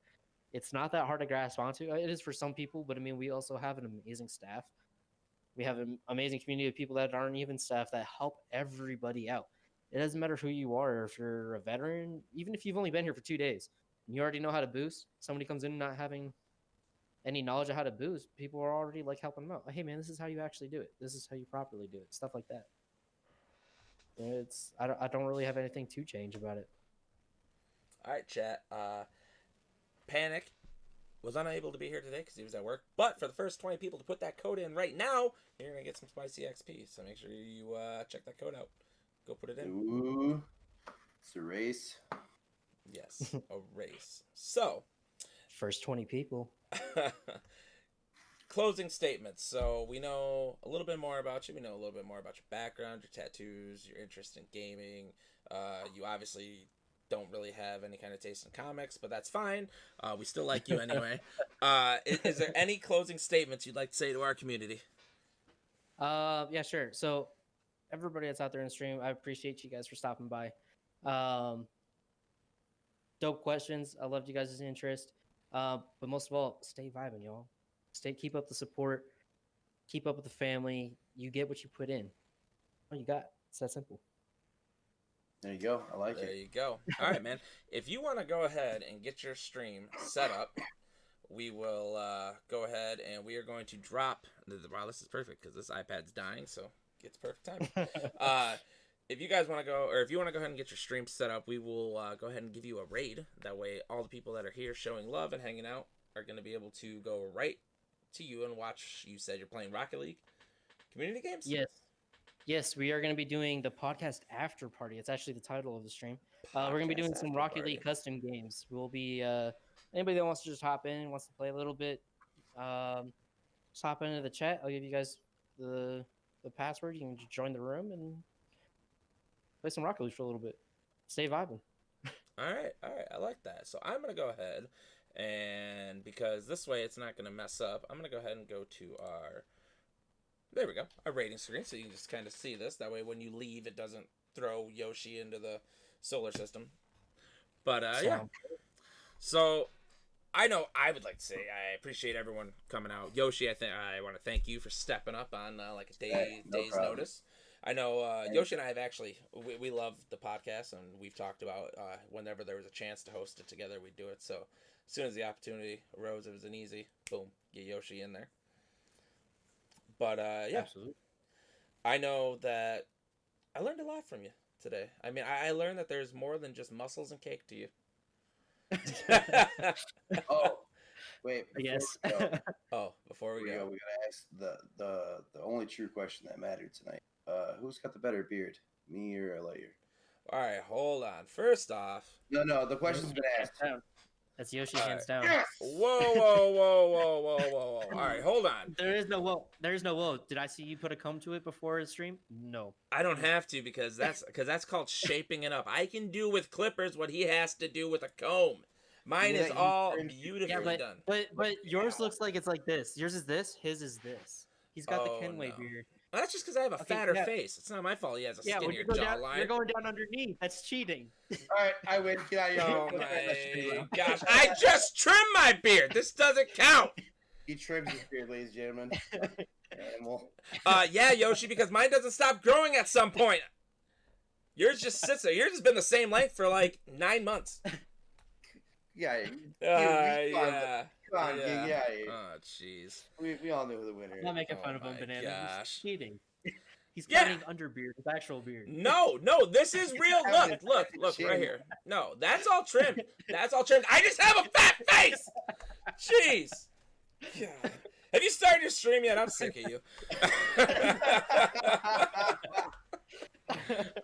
it's not that hard to grasp onto. It is for some people, but I mean, we also have an amazing staff. We have an amazing community of people that aren't even staff that help everybody out. It doesn't matter who you are, if you're a veteran, even if you've only been here for 2 days, and you already know how to boost. Somebody comes in not having any knowledge of how to boost, people are already like helping them out. Hey man, this is how you actually do it. This is how you properly do it. Stuff like that. I don't really have anything to change about it. All right, chat. Panic was unable to be here today because he was at work. But for the first 20 people to put that code in right now, you're gonna get some spicy XP. So make sure you check that code out. Go put it in. Ooh, it's a race. Yes, a race. So, first 20 people. Closing statements. So we know a little bit more about you. We know a little bit more about your background, your tattoos, your interest in gaming. You obviously don't really have any kind of taste in comics, but that's fine. We still like you anyway. Is there any closing statements you'd like to say to our community? Yeah, sure. So everybody that's out there in the stream, I appreciate you guys for stopping by. Dope questions. I loved you guys' interest. But most of all, stay vibing, y'all. Keep up the support. Keep up with the family. You get what you put in. What you got. It's that simple. There you go. I like it. There you go. All right, man. If you want to go ahead and get your stream set up, we will go ahead and we are going to drop. Wow, this is perfect because this iPad's dying, so it's perfect time. If you guys want to go, or if you want to go ahead and get your stream set up, we will go ahead and give you a raid. That way, all the people that are here showing love and hanging out are going to be able to go right to you and watch. You said you're playing Rocket League community games? Yes, we are going to be doing the podcast after party. It's actually the title of the stream. We're going to be doing some Rocket League custom games. We'll be anybody that wants to just hop in, wants to play a little bit, just hop into the chat. I'll give you guys the password. You can just join the room and play some Rocket League for a little bit. Stay vibing. All right. I like that. So I'm going to go ahead and because this way it's not going to mess up, I'm going to go ahead and go to our There we go. A rating screen, so you can just kind of see this. That way, when you leave, it doesn't throw Yoshi into the solar system. But yeah. So I know I would like to say I appreciate everyone coming out. Yoshi, I want to thank you for stepping up on like a day's notice. I know Yoshi and I have actually we love the podcast, and we've talked about whenever there was a chance to host it together, we'd do it. So as soon as the opportunity arose, it was an easy boom, get Yoshi in there. But yeah, Absolutely. I know that I learned a lot from you today. I mean, I learned that there's more than just muscles and cake to you. Oh, wait. Yes. Before we go, we gotta ask the only true question that mattered tonight. Who's got the better beard, me or Lightyear? All right, hold on. First off, no, the question's been asked. That's Yoshi hands down. Yes! Whoa. All right, hold on. There is no whoa. Did I see you put a comb to it before the stream? No. I don't have to because that's called shaping it up. I can do with clippers what he has to do with a comb. Mine is all beautifully done. But yours looks like it's like this. Yours is this. His is this. He's got the Kenway beard. Well, that's just because I have a fatter face. It's not my fault he has a skinnier jawline. You're going down underneath. That's cheating. All right, I win. Get out of here. Oh my gosh! I just trimmed my beard. This doesn't count. He trims his beard, ladies and gentlemen. Animal. Yeah, Yoshi, because mine doesn't stop growing at some point. Yours just sits there. Yours has been the same length for like 9 months. Yeah. Yeah. Come on, yeah. Oh, jeez. We all knew who the winner is. I'm not making fun of him, Banana. Gosh. He's cheating. He's cutting underbeard with actual beard. No, this is real. Look, right here. No, that's all trimmed. I just have a fat face. Jeez. God. Have you started your stream yet? I'm sick of you.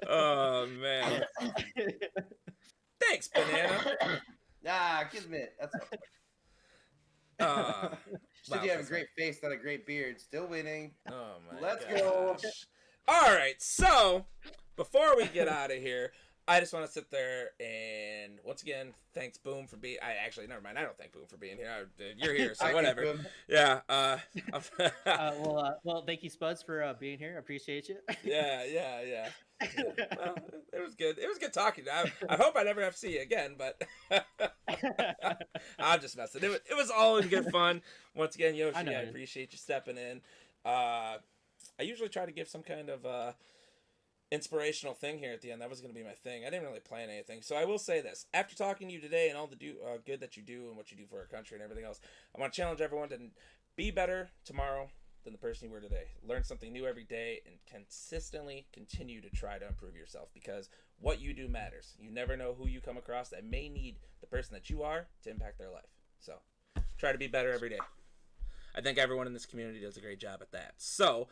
Oh, man. Thanks, Banana. Nah, give it. That's all. Said you have a great face, not a great beard. Still winning. Oh my Let's gosh. go. All right, so before we get out of here, I just want to sit there and once again, thanks Boom for being. Never mind. I don't thank Boom for being here. You're here, so whatever. Yeah. Well, thank you, Spuds, for being here. I appreciate you. Yeah. Well, it was good. It was good talking. I hope I never have to see you again, but I'm just messing. It was all in good fun. Once again, Yoshi, I appreciate you stepping in. I usually try to give some kind of inspirational thing here at the end. That was going to be my thing. I didn't really plan anything. So I will say this. After talking to you today and all the good that you do and what you do for our country and everything else, I want to challenge everyone to be better tomorrow than the person you were today. Learn something new every day and consistently continue to try to improve yourself because what you do matters. You never know who you come across that may need the person that you are to impact their life. So try to be better every day. I think everyone in this community does a great job at that. So,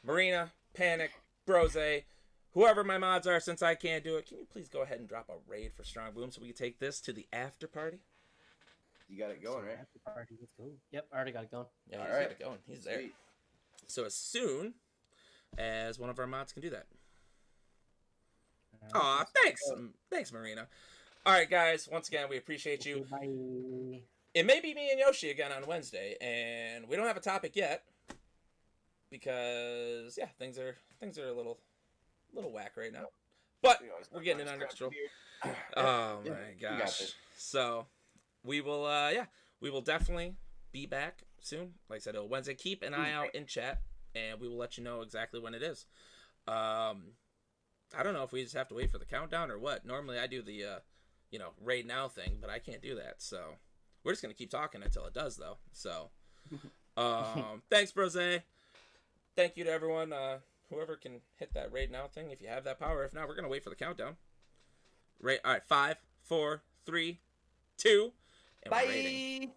Marina, Panic, Brose, whoever my mods are, since I can't do it, can you please go ahead and drop a raid for Strong Boom so we can take this to the after party? You got it going, right? After party, let's go. Yep, I already got it going. Yeah, he's got it going. He's there. Sweet. So as soon as one of our mods can do that. Aw, thanks, Marina. All right, guys. Once again, we appreciate you. Bye. It may be me and Yoshi again on Wednesday, and we don't have a topic yet because things are a little whack right now. But we're getting it under control. Oh my gosh! So we will definitely be back soon. Like I said, Wednesday. Keep an eye out in chat, and we will let you know exactly when it is. I don't know if we just have to wait for the countdown or what. Normally I do the raid now thing, but I can't do that. So we're just gonna keep talking until it does, though. So thanks, Brose. Thank you to everyone. Whoever can hit that raid now thing, if you have that power. If not, we're gonna wait for the countdown. All right, 5, 4, 3, 2, and bye. We're raiding.